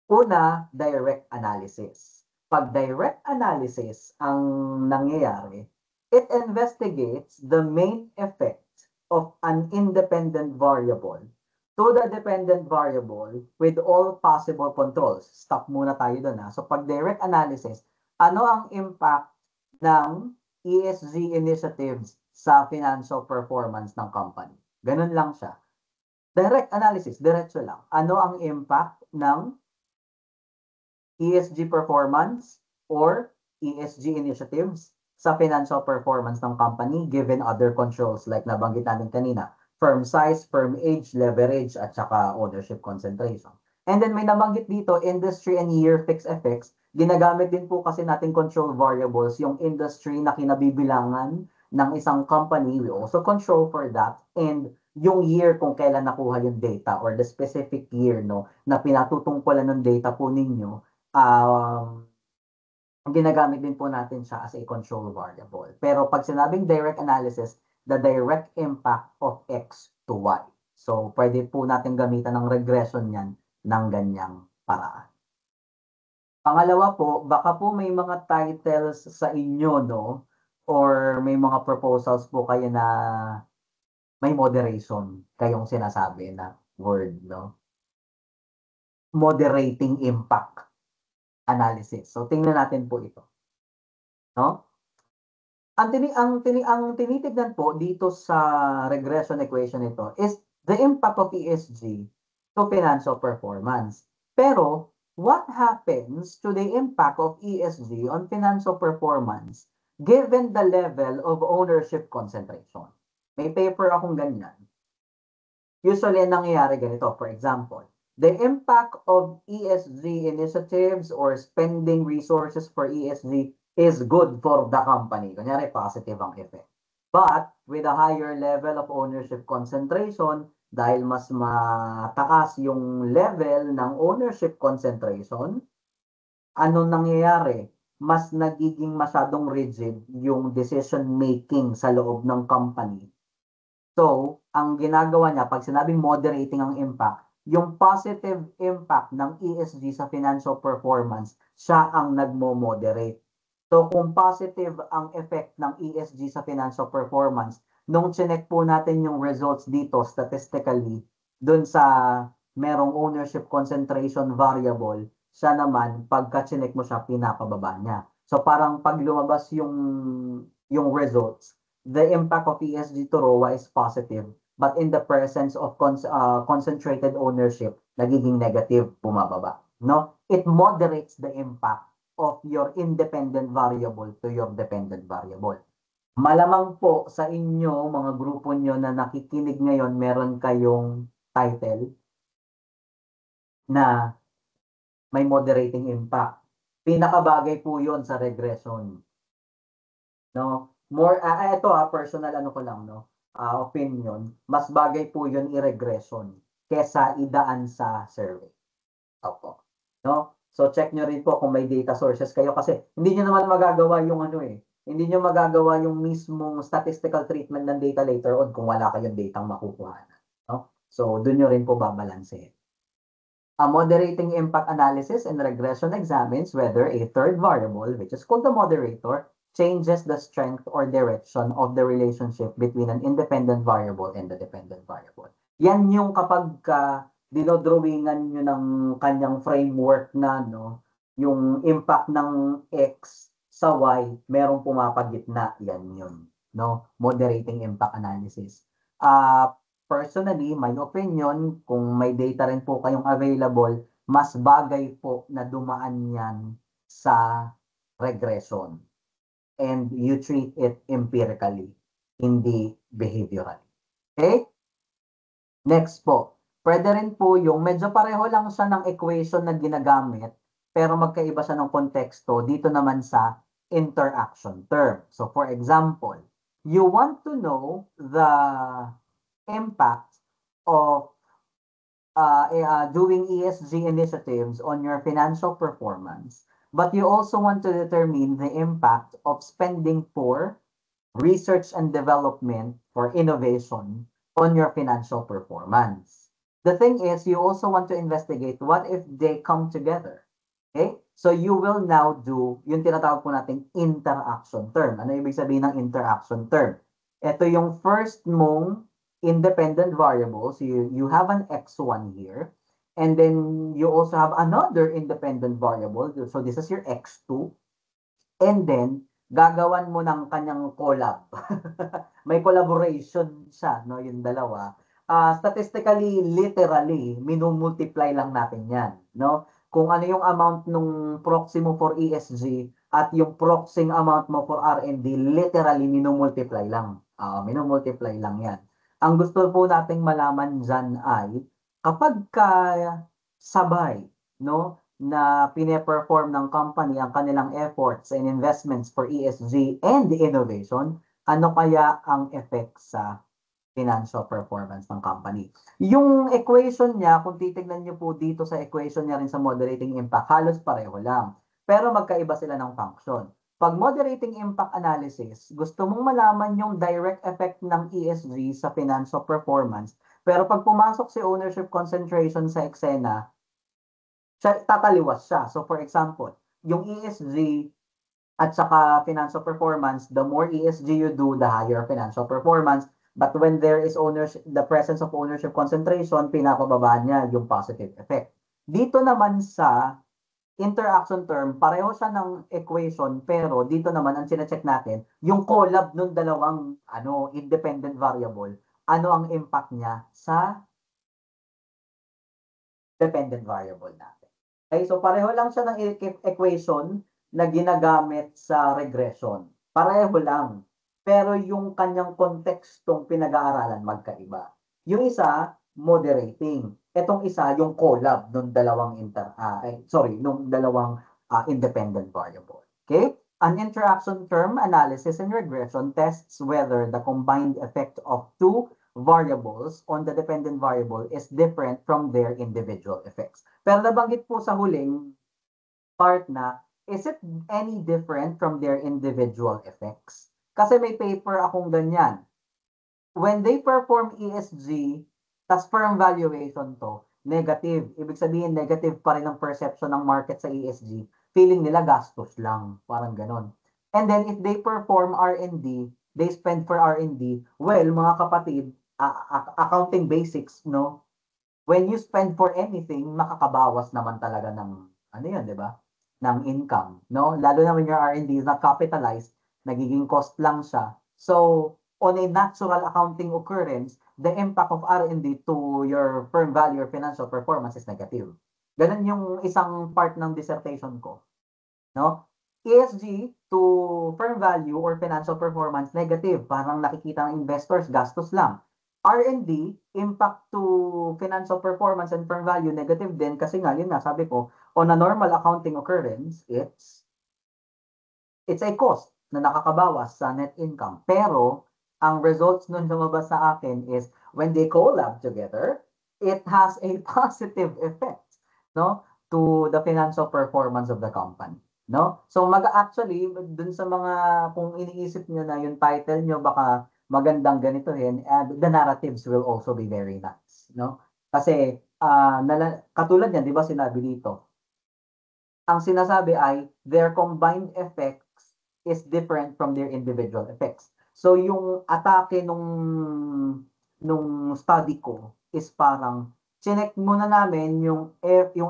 Una, direct analysis. Pag direct analysis ang nangyayari, it investigates the main effect of an independent variable to the dependent variable with all possible controls. Stop muna tayo doon. So pag direct analysis, ano ang impact ng ESG initiatives sa financial performance ng company? Ganun lang siya. Direct analysis, diretso lang. Ano ang impact ng ESG performance or ESG initiatives sa financial performance ng company given other controls like nabanggit natin kanina, firm size, firm age, leverage, at saka ownership concentration. And then may nabanggit dito, industry and year fixed effects. Ginagamit din po kasi natin control variables yung industry na kinabibilangan ng isang company. We also control for that. And yung year kung kailan nakuha yung data or the specific year no na pinatutungkulan ng data po ninyo, ginagamit din po natin siya as a control variable. Pero pag sinabing direct analysis, the direct impact of X to Y. So, pwede po natin gamitan ng regression yan ng ganyang paraan. Pangalawa po, baka po may mga titles sa inyo, no? Or may mga proposals po kayo na may moderation kayong sinasabi na word, no? Moderating impact analysis. So, tingnan natin po ito. No? Ang tinitignan po dito sa regression equation ito is the impact of ESG to financial performance. Pero, what happens to the impact of ESG on financial performance given the level of ownership concentration? May paper akong ganyan. Usually, nangyayari ganito. For example, the impact of ESG initiatives or spending resources for ESG is good for the company. Kunyari, positive ang effect. But with a higher level of ownership concentration, dahil mas mataas yung level ng ownership concentration, ano nangyayari? Mas nagiging masyadong rigid yung decision making sa loob ng company. So, ang ginagawa niya, pag sinabing moderating ang impact, yung positive impact ng ESG sa financial performance, siya ang nagmo-moderate. So, kung positive ang effect ng ESG sa financial performance, nung chinek po natin yung results dito statistically, dun sa merong ownership concentration variable, siya naman, pagka chinek mo siya, pinapababa niya. So, parang pag lumabas yung results, the impact of ESG to ROA is positive, but in the presence of concentrated ownership, nagiging negative, bumababa. No? It moderates the impact of your independent variable to your dependent variable. Malamang po sa inyo, mga grupo nyo na nakikinig ngayon, meron kayong title na may moderating impact. Pinakabagay po yon sa regression. No? More, ito personal ano ko lang, no? Opinion, mas bagay po yun i-regression kesa idaan sa survey. Opo. No? So check nyo rin po kung may data sources kayo kasi hindi nyo naman magagawa yung ano eh. Hindi nyo magagawa yung mismong statistical treatment ng data later on kung wala kayong datang makukuha. No? So dun nyo rin po babalanse. A moderating impact analysis and regression examines whether a third variable, which is called the moderator, changes the strength or direction of the relationship between an independent variable and the dependent variable. Yan yung kapag dinodrawingan nyo ng kanyang framework na no, yung impact ng X sa Y, merong pumapagitna, yan yun. No? Moderating impact analysis. Personally, my opinion, kung may data rin po kayong available, mas bagay po na dumaan yan sa regression. And you treat it empirically, hindi behaviorally. Okay? Next po. Pwede rin po yung medyo pareho lang siya ng equation na ginagamit, pero magkaiba siya ng konteksto dito naman sa interaction term. So for example, you want to know the impact of doing ESG initiatives on your financial performance, but you also want to determine the impact of spending for research and development for innovation on your financial performance. The thing is, you also want to investigate what if they come together. Okay? So you will now do yung tinatawag po nating interaction term. Ano ibig sabihin ng interaction term? Ito yung first mong independent variables. You have an x1 here. And then you also have another independent variable. So this is your x2. And then, gagawan mo ng kanyang collab. May collaboration siya, no, yung dalawa. Statistically, literally, minumultiply lang natin yan, no? Kung ano yung amount nung proxy mo for ESG at yung proxying amount mo for R&D, literally, minumultiply lang. Minumultiply lang yan. Ang gusto po nating malaman dyan ay, kapag sabay, no, na pine-perform ng company ang kanilang efforts and investments for ESG and innovation, ano kaya ang effect sa financial performance ng company? Yung equation niya, kung titignan niyo po dito sa equation niya rin sa moderating impact, halos pareho lang. Pero magkaiba sila ng function. Pag moderating impact analysis, gusto mong malaman yung direct effect ng ESG sa financial performance. Pero pag pumasok si ownership concentration sa eksena, tataliwas siya. So for example, yung ESG at saka financial performance, the more ESG you do, the higher financial performance. But when there is ownership, the presence of ownership concentration, pinapababa niya yung positive effect. Dito naman sa interaction term, pareho siya ng equation, pero dito naman ang sinecheck natin, yung collab ng dalawang independent variable, ano ang impact niya sa dependent variable natin. Okay, so pareho lang siya ng equation na ginagamit sa regression. Pareho lang. Pero yung kanyang kontekstong pinag-aaralan magkaiba. Yung isa, moderating. Etong isa, yung collab ng dalawang independent variable. Okay? An interaction term analysis and regression tests whether the combined effect of two variables on the dependent variable is different from their individual effects. Pero nabanggit po sa huling part na, is it any different from their individual effects? Kasi may paper akong ganyan. When they perform ESG, tas firm valuation to, negative. Ibig sabihin, negative pa rin ang perception ng market sa ESG. Feeling nila gastos lang. Parang ganon. And then, if they perform R&D, they spend for R&D, well, mga kapatid, accounting basics, no? When you spend for anything, makakabawas naman talaga ng, di ba? Ng income, no? Lalo na when your R&D is not capitalized, nagiging cost lang siya. So, on a natural accounting occurrence, the impact of R&D to your firm value or financial performance is negative. Ganun yung isang part ng dissertation ko, no? ESG to firm value or financial performance, negative. Parang nakikita ng investors, gastos lang. R&D, impact to financial performance and firm value, negative din. Kasi nga, yun nga, sabi ko, on a normal accounting occurrence, it's a cost na nakakabawas sa net income. Pero, ang results nun lumabas sa akin is, when they collab together, it has a positive effect, no, to the financial performance of the company. No? So actually dun sa mga kung iniisip niyo na yung title niyo baka magandang ganitohin, the narratives will also be very nice, no? Kasi katulad niyan, 'di ba sinabi dito? Ang sinasabi ay their combined effects is different from their individual effects. So yung atake nung study ko is parang chinek muna namin yung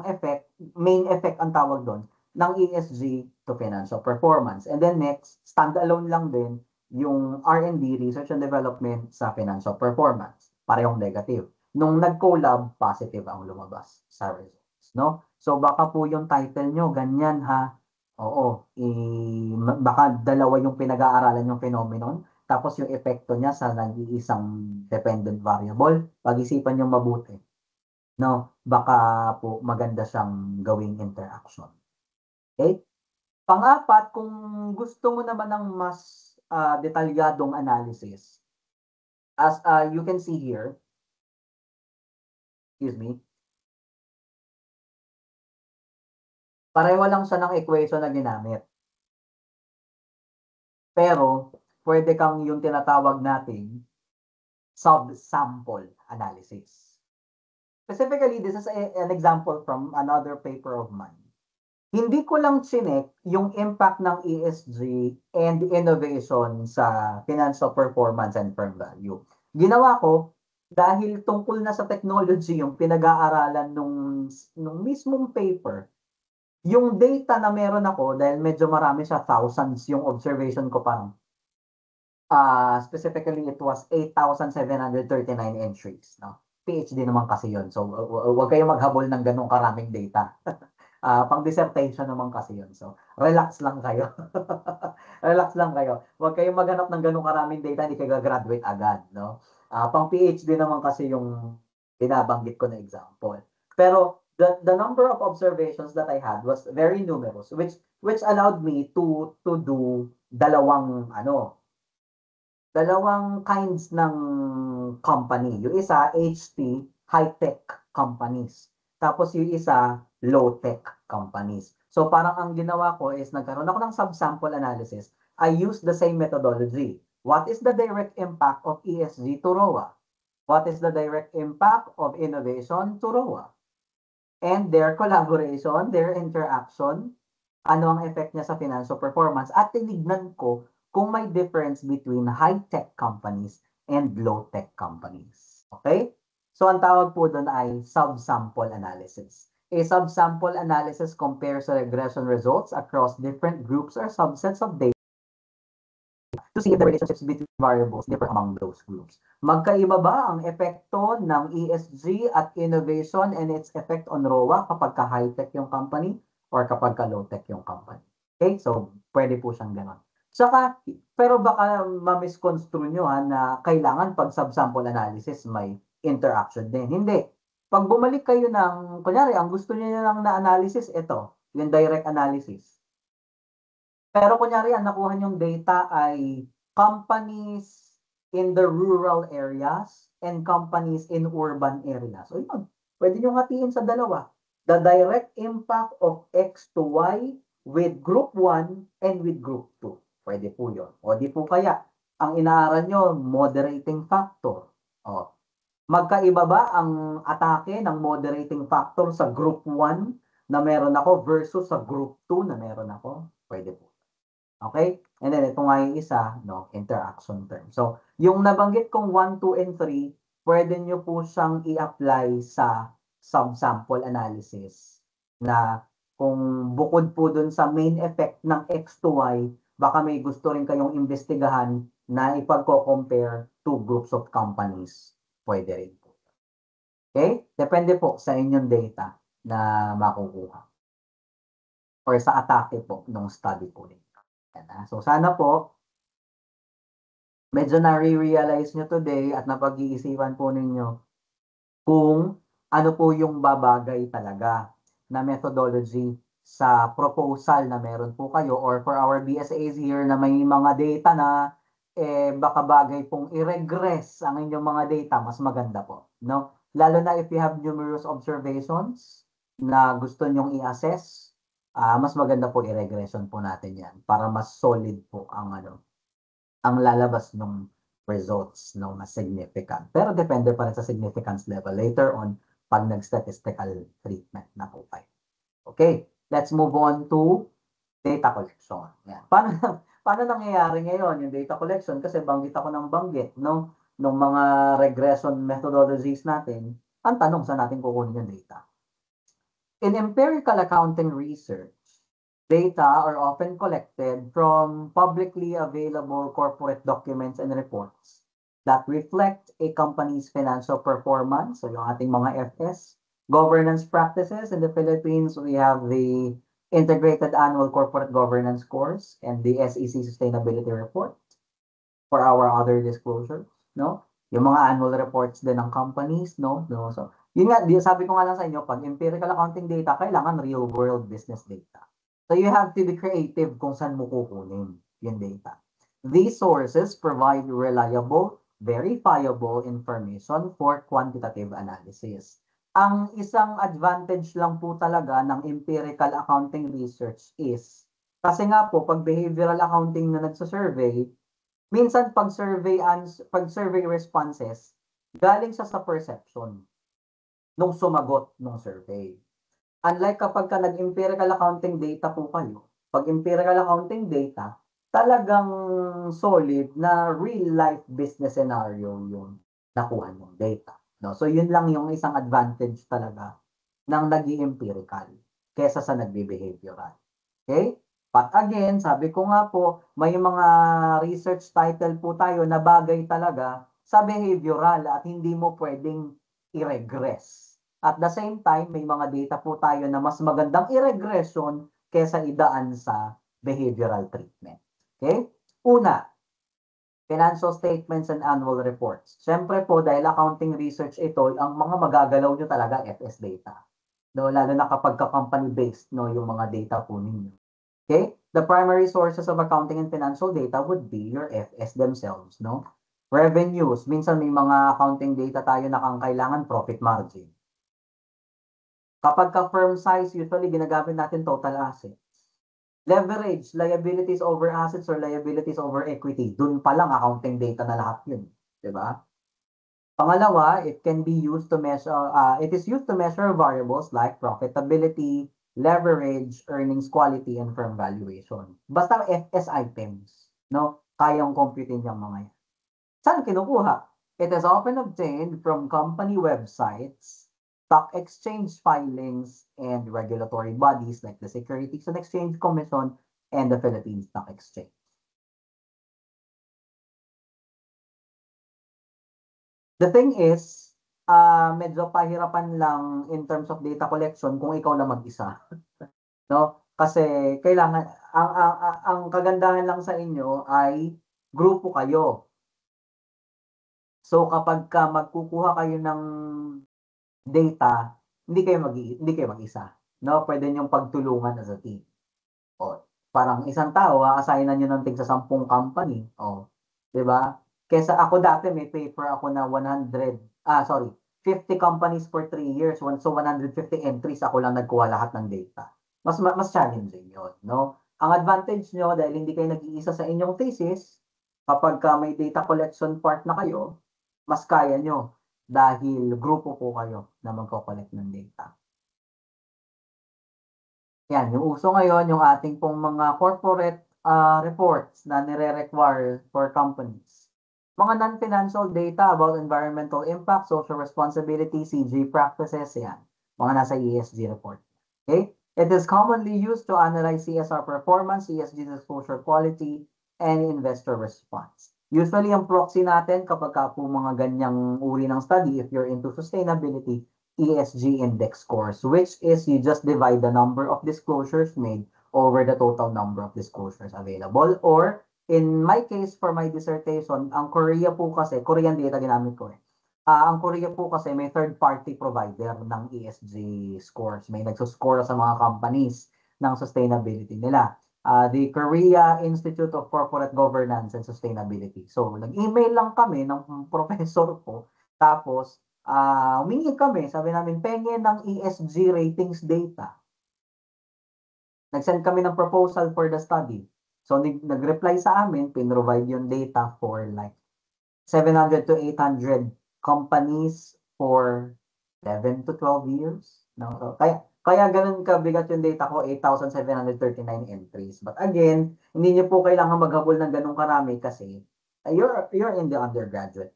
effect, main effect ang tawag doon ng ESG to financial performance. And then next, standalone lang din yung R&D, research and development sa financial performance. Parehong negative. Nung nag-collab, positive ang lumabas sa results, no? So baka po yung title nyo, ganyan ha. Oo, baka dalawa yung pinag-aaralan yung phenomenon, tapos yung epekto niya sa nag-iisang dependent variable. Pag-isipan nyo mabuti. No, baka po maganda siyang gawing interaction. Okay? Pang-apat, kung gusto mo naman ng mas detalyadong analysis, as you can see here, excuse me, Pareho lang siya ng equation na ginamit. Pero, pwede kang yung tinatawag nating subsample analysis. Specifically, this is an example from another paper of mine. Hindi ko lang chinek yung impact ng ESG and innovation sa financial performance and firm value. Ginawa ko, dahil tungkol na sa technology yung pinag-aaralan nung mismong paper, yung data na meron ako, dahil medyo marami siya, thousands yung observation ko parang, specifically it was 8,739 entries. No? PhD naman kasi yun. So, wag kayong maghabol ng ganong karaming data. Pang dissertation naman kasi yun. So, relax lang kayo. Relax lang kayo. Huwag kayong maghanap ng ganong karaming data, hindi kayo graduate agad. No? Pang PhD naman kasi yung binabanggit ko na example. Pero, the number of observations that I had was very numerous, which allowed me to do dalawang kinds ng company. Yung isa, HT, high-tech companies. Tapos yung isa, low-tech companies. So parang ang ginawa ko is nagkaroon ako ng subsample analysis. I used the same methodology. What is the direct impact of ESG to ROA? What is the direct impact of innovation to ROA? And their collaboration, their interaction, ano ang effect niya sa financial performance, at tinignan ko kung may difference between high-tech companies and low-tech companies. Okay? So ang tawag po doon ay subsample analysis. A subsample analysis compares the regression results across different groups or subsets of data to see if the relationships between variables differ among those groups. Magkaiba ba ang epekto ng ESG at innovation and its effect on ROA kapag ka-high-tech yung company or kapag ka-low-tech yung company? Okay, so pwede po siyang ganon. Saka, pero baka ma-misconstrue nyo na kailangan pag subsample analysis may interaction din. Hindi. Pag bumalik kayo ng, kunyari, ang gusto niyo lang na analysis, ito, yung direct analysis. Pero kunyari, ang nakuha niyong data ay companies in the rural areas and companies in urban areas. So yun, pwede nyo hatiin sa dalawa. The direct impact of X to Y with group 1 and with group 2. Pwede po yun. O di po kaya, ang inaaral nyo, moderating factor. O, magkaiba ba ang atake ng moderating factor sa group 1 na meron ako versus sa group 2 na meron ako? Pwede po. Okay? And then, ito nga yung isa, no, interaction term. So, yung nabanggit kong 1, 2, and 3, pwede nyo po siyang i-apply sa subsample analysis na kung bukod po dun sa main effect ng X to Y, baka may gusto rin kayong investigahan na ipagko-compare two groups of companies. Pwede rin po. Okay? Depende po sa inyong data na makukuha or sa atake po ng study po ninyo. So sana po, medyo na-realize nyo today at napag-iisipan po ninyo kung ano po yung babagay talaga na methodology sa proposal na meron po kayo or for our BSAs here na may mga data na baka bagay pong i-regress ang inyong mga data, mas maganda po. No? Lalo na if you have numerous observations na gusto nyong i-assess, mas maganda po i-regression po natin yan para mas solid po ang lalabas ng results no, mas significant. Pero depende pa rin sa significance level later on pag nag-statistical treatment na po kayo. Okay, let's move on to data collection. Yan. Paano nangyayari ngayon yung data collection? Kasi banggit ako ng banggit, no? Nung mga regression methodologies natin, ang tanong, saan natin kukunin yung data? In empirical accounting research, data are often collected from publicly available corporate documents and reports that reflect a company's financial performance. So yung ating mga FS, governance practices. In the Philippines, we have the Integrated Annual Corporate Governance Course and the SEC Sustainability Report for our other disclosures, no? Yung mga annual reports din ng companies, no? So, yun nga, sabi ko nga lang sa inyo, pag empirical accounting data, kailangan real world business data. So you have to be creative kung saan mo kukunin yung data. These sources provide reliable, verifiable information for quantitative analysis. Ang isang advantage lang po talaga ng empirical accounting research is, kasi nga po, pag behavioral accounting na nagsa-survey, minsan pag survey responses, galing siya sa perception nung sumagot nung survey. Unlike kapag ka nag-empirical accounting data po kayo, pag empirical accounting data, talagang solid na real life business scenario yung nakuha ng data. No? So yun lang yung isang advantage talaga ng nag-empirical kesa sa nagbe-behavioral. Okay? But again, sabi ko nga po, may mga research title po tayo na bagay talaga sa behavioral at hindi mo pwedeng i-regress. At the same time, may mga data po tayo na mas magandang i-regression kesa idaan sa behavioral treatment. Okay? Una, financial statements and annual reports. Siyempre po, dahil accounting research ito, ang mga magagalaw nyo talaga FS data. No, lalo na kapag ka-company-based no, yung mga data po ninyo. Okay? The primary sources of accounting and financial data would be your FS themselves. No? Revenues. Minsan may mga accounting data tayo na kailangan profit margin. Kapag ka-firm size, usually ginagamit natin total assets. Leverage, liabilities over assets or liabilities over equity. Doon pa lang accounting data na lahat yun. Diba? Pangalawa, it is used to measure variables like profitability, leverage, earnings quality, and firm valuation. Basta FS items, no? Kayang computein yung mga yan. Saan kinukuha? It is often obtained from company websites, stock exchange filings, and regulatory bodies like the Securities and Exchange Commission and the Philippine Stock Exchange. The thing is, medyo pahirapan lang in terms of data collection kung ikaw lang mag-isa. No? Kasi kailangan ang kagandahan lang sa inyo ay grupo kayo. So kapag ka magkukuha kayo ng data, hindi kayo mag-isa. No? Pwede niyong pagtulungan as a team. O, parang isang tao, assignan niyo ng tig sa 10 company. O, 'di ba? Kesa ako dati may paper ako na 50 companies for 3 years. So 150 entries ako lang nagkuha lahat ng data. Mas challenging 'yon, no? Ang advantage nyo dahil hindi kayo nag-iisa sa inyong thesis, kapag may data collection part na kayo, mas kaya nyo dahil grupo po kayo na magko-collect ng data. Yan, yung uso ngayon, yung ating pong mga corporate reports na nire-require for companies. Mga non-financial data about environmental impact, social responsibility, CG practices, yan. Mga nasa ESG report. Okay? It is commonly used to analyze CSR performance, ESG disclosure quality, and investor response. Usually, ang proxy natin kapag po mga ganyang uri ng study, if you're into sustainability, ESG index scores, which is you just divide the number of disclosures made over the total number of disclosures available. Or, in my case, for my dissertation, ang Korea po kasi, Korean data ginamit ko eh. Ang Korea po kasi may third-party provider ng ESG scores. May nagsuscore sa mga companies ng sustainability nila. The Korea Institute of Corporate Governance and Sustainability. So, nag-email lang kami ng professor ko. Tapos, humingi kami, sabi namin, pengen ng ESG ratings data. Nag-send kami ng proposal for the study. So, nag-reply sa amin, pinrovide yung data for like 700 to 800 companies for 11 to 12 years. No? So, kaya ganun kabigat yung data ko, 8,739 entries. But again, hindi niyo po kailangan maghabol ng ganun karami kasi you're in the undergraduate.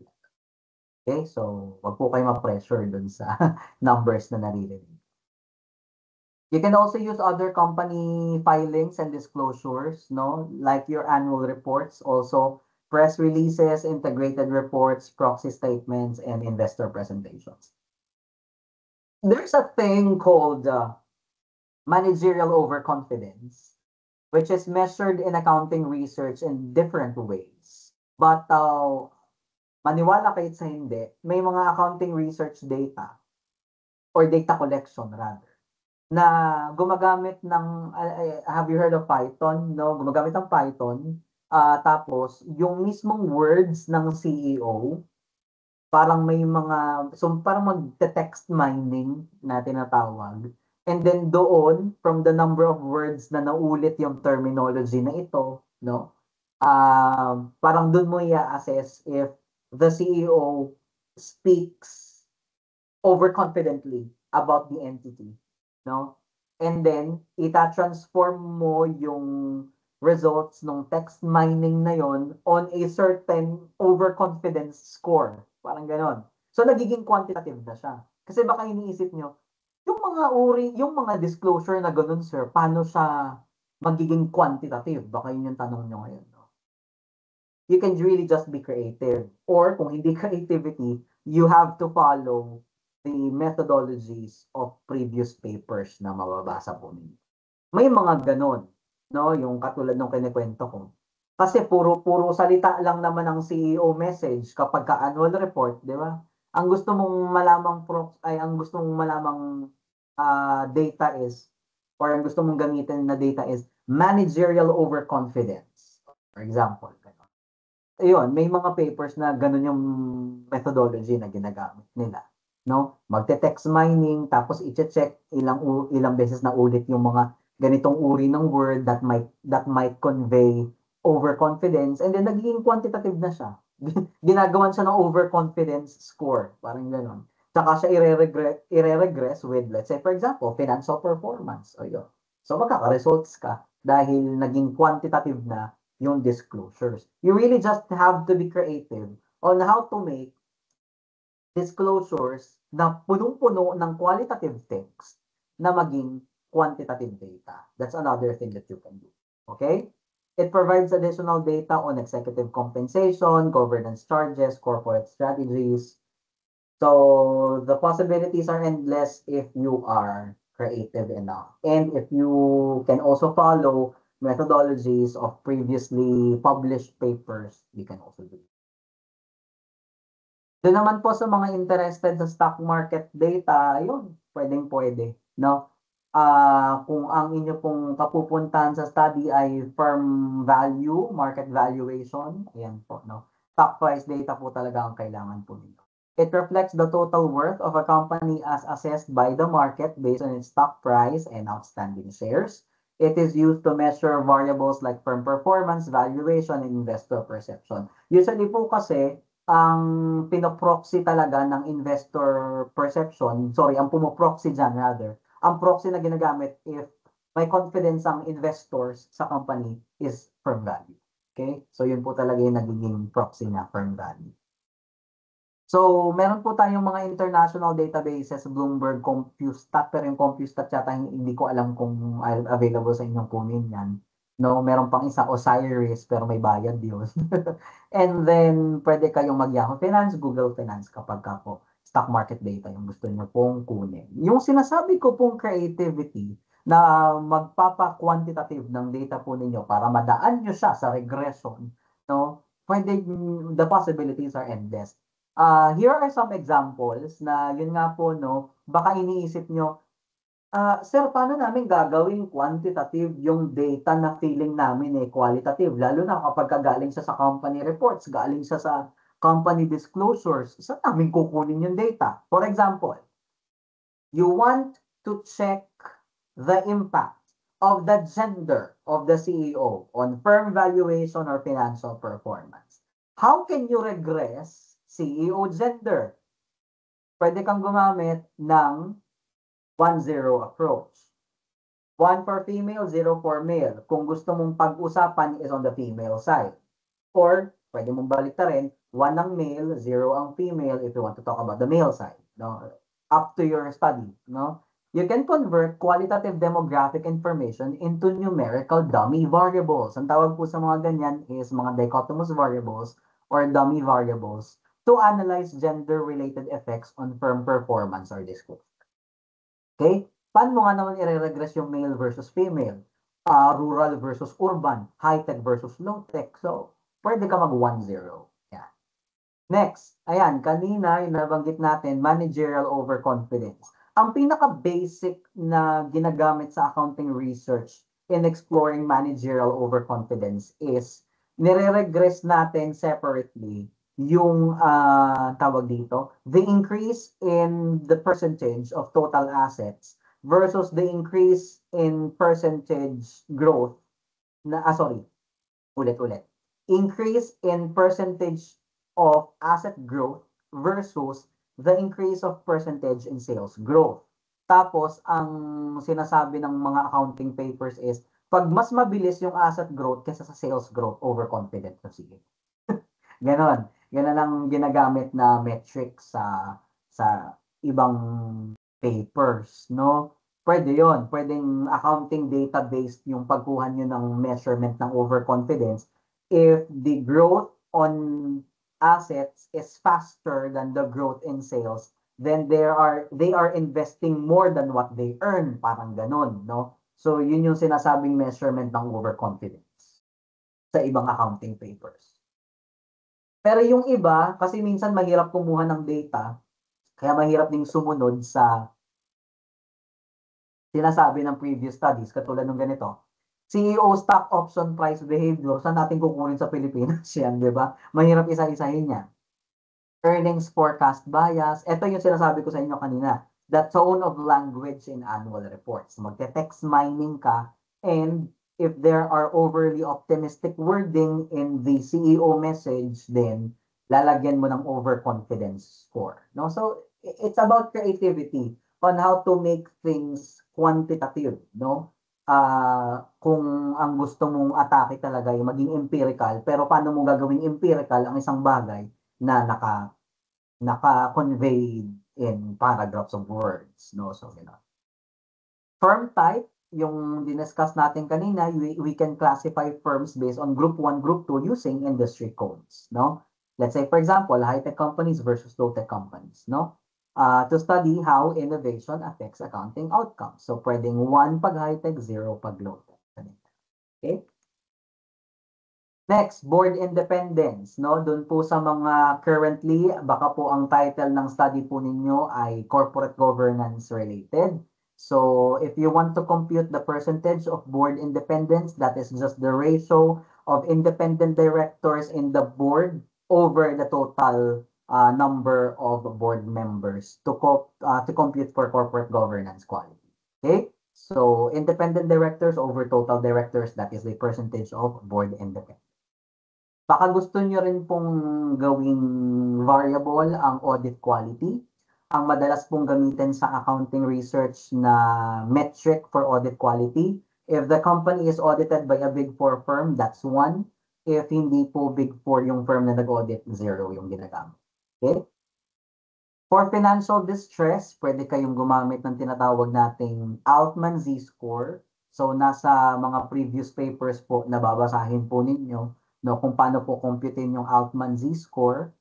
Okay, so wag po kayo ma-pressure dun sa numbers na naririnig. You can also use other company filings and disclosures, no? Like your annual reports, also press releases, integrated reports, proxy statements, and investor presentations. There's a thing called managerial overconfidence, which is measured in accounting research in different ways. But maniwala kayo sa hindi, may mga accounting research data or data collection rather na gumagamit ng have you heard of Python? No, gumagamit ng Python tapos yung mismong words ng CEO parang may mga, so parang mag-text mining na tinatawag. And then doon, from the number of words na naulit yung terminology na ito, no? Parang doon mo i-assess if the CEO speaks overconfidently about the entity, no? And then, ita-transform mo yung results ng text mining na yon on a certain overconfidence score. Parang ganon. So, nagiging quantitative na siya. Kasi baka iniisip nyo, yung mga disclosure na ganun, sir, paano siya magiging quantitative? Baka yun yung tanong nyo ngayon. No? You can really just be creative. Or kung hindi creativity, you have to follow the methodologies of previous papers na mababasa po ninyo. May mga ganon, no? Yung katulad ng kinikwento ko. Kasi puro salita lang naman ang CEO message kapag ka annual report, di ba? Ang gusto mong malamang ang gusto mong malamang data is, or ang gusto mong gamitin na data is managerial overconfidence. For example, gano'n. Ayun, may mga papers na gano'n yung methodology na ginagamit nila. No? Magte-text mining, tapos i-check ilang beses na ulit yung mga ganitong uri ng word that might convey overconfidence, and then nagiging quantitative na siya. Ginagawan siya ng overconfidence score, parang gano'n. Tsaka siya ire-regress with, let's say, for example, financial performance. O yun. So, magkaka-results ka dahil naging quantitative na yung disclosures. You really just have to be creative on how to make disclosures na punong-puno ng qualitative text na maging quantitative data. That's another thing that you can do. Okay? It provides additional data on executive compensation, governance charges, corporate strategies. So the possibilities are endless if you are creative enough. And if you can also follow methodologies of previously published papers, you can also do it. Doon naman po sa mga interested sa stock market data, ayun, pwedeng-pwede, no? Kung ang inyo pong kapupuntahan sa study ay firm value, market valuation, ayan po, no? Stock price data po talaga ang kailangan po ninyo. It reflects the total worth of a company as assessed by the market based on its stock price and outstanding shares. It is used to measure variables like firm performance, valuation, and investor perception. Usually po kasi, ang pinoproxy talaga ng investor perception, ang pumoproxy dyan rather, ang proxy na ginagamit if may confidence ang investors sa company is firm value. Okay? So yun po talaga yung nagiging proxy na firm value. So, meron po tayong mga international databases, Bloomberg, Compustat, pero yung Compustat yata hindi ko alam kung available sa inyong kunin yan. No, meron pang isa, Osiris, pero may bayad yun. And then, pwede kayong mag-Yahoo Finance, Google Finance kapag ka po stock market data yung gusto nyo pong kunin. Yung sinasabi ko pong creativity na magpapa-quantitative ng data po ninyo para madaan nyo siya sa regression, no? Pwede, the possibilities are endless. Here are some examples na yun nga po, no, baka iniisip nyo, sir, paano namin gagawin quantitative yung data na feeling namin qualitative? Lalo na kapag galing siya sa company reports, galing siya sa company disclosures, saan namin kukunin yung data? For example, you want to check the impact of the gender of the CEO on firm valuation or financial performance. How can you regress CEO gender? Pwede kang gumamit ng 1-0 approach. 1 for female, 0 for male. Kung gusto mong pag-usapan is on the female side. Or, pwede mong baliktarin, 1 ang male, 0 ang female if you want to talk about the male side. No? Up to your study. No? You can convert qualitative demographic information into numerical dummy variables. Ang tawag po sa mga ganyan is mga dichotomous variables or dummy variables to analyze gender-related effects on firm performance or disclosure. Okay? Paano mo nga naman i-regress yung male versus female? Rural versus urban, high-tech versus low-tech. So, pwede ka mag 1-0. Yan. Next, ayan, kanina nabanggit natin, managerial overconfidence. Ang pinaka-basic na ginagamit sa accounting research in exploring managerial overconfidence is nire-regress natin separately yung tawag dito, the increase in the percentage of total assets versus the increase in percentage growth ulit-ulit. Increase in percentage of asset growth versus the increase of percentage in sales growth. Tapos, ang sinasabi ng mga accounting papers is, pag mas mabilis yung asset growth kaysa sa sales growth, overconfident na sige. Ganon. Ganon ang ginagamit na metric sa ibang papers, no? Pwede yon, pwedeng accounting data-based yung pagkuha nyo ng measurement ng overconfidence if the growth on assets is faster than the growth in sales, then they are investing more than what they earn, parang ganon, no? So yun yung sinasabing measurement ng overconfidence sa ibang accounting papers. Pero yung iba, kasi minsan mahirap kumuha ng data, kaya mahirap ding sumunod sa sinasabi ng previous studies, katulad ng ganito. CEO stock option price behavior, saan natin kukunin sa Pilipinas yan, di ba? Mahirap isa-isahin yan. Earnings forecast bias, ito yung sinasabi ko sa inyo kanina, the tone of language in annual reports. Magte-text mining ka, and if there are overly optimistic wording in the CEO message, then lalagyan mo ng overconfidence score. No? So, it's about creativity on how to make things quantitative, no? Kung ang gusto mong atake talaga ay maging empirical, pero paano mo gagawing empirical ang isang bagay na naka-conveyed in paragraphs of words, no? So, firm type, yung diniscuss natin kanina, we can classify firms based on group 1, group 2 using industry codes, no? Let's say, for example, high-tech companies versus low-tech companies, no? To study how innovation affects accounting outcomes. So, pwedeng 1 pag high-tech, 0 pag low-tech. Okay? Next, board independence, no? Doon po sa mga currently, baka po ang title ng study po ninyo ay corporate governance related. So, if you want to compute the percentage of board independence, that is just the ratio of independent directors in the board over the total number of board members to compute for corporate governance quality. Okay? So, independent directors over total directors, that is the percentage of board independence. Baka gusto nyo rin pong gawing variable ang audit quality. Ang madalas pong gamitin sa accounting research na metric for audit quality. If the company is audited by a Big Four firm, that's 1. If hindi po Big Four yung firm na nag-audit, 0 yung ginagamit. Okay? For financial distress, pwede kayong gumamit ng tinatawag nating Altman Z-score. So, nasa mga previous papers po na babasahin po ninyo, no, kung paano po computein yung Altman Z-score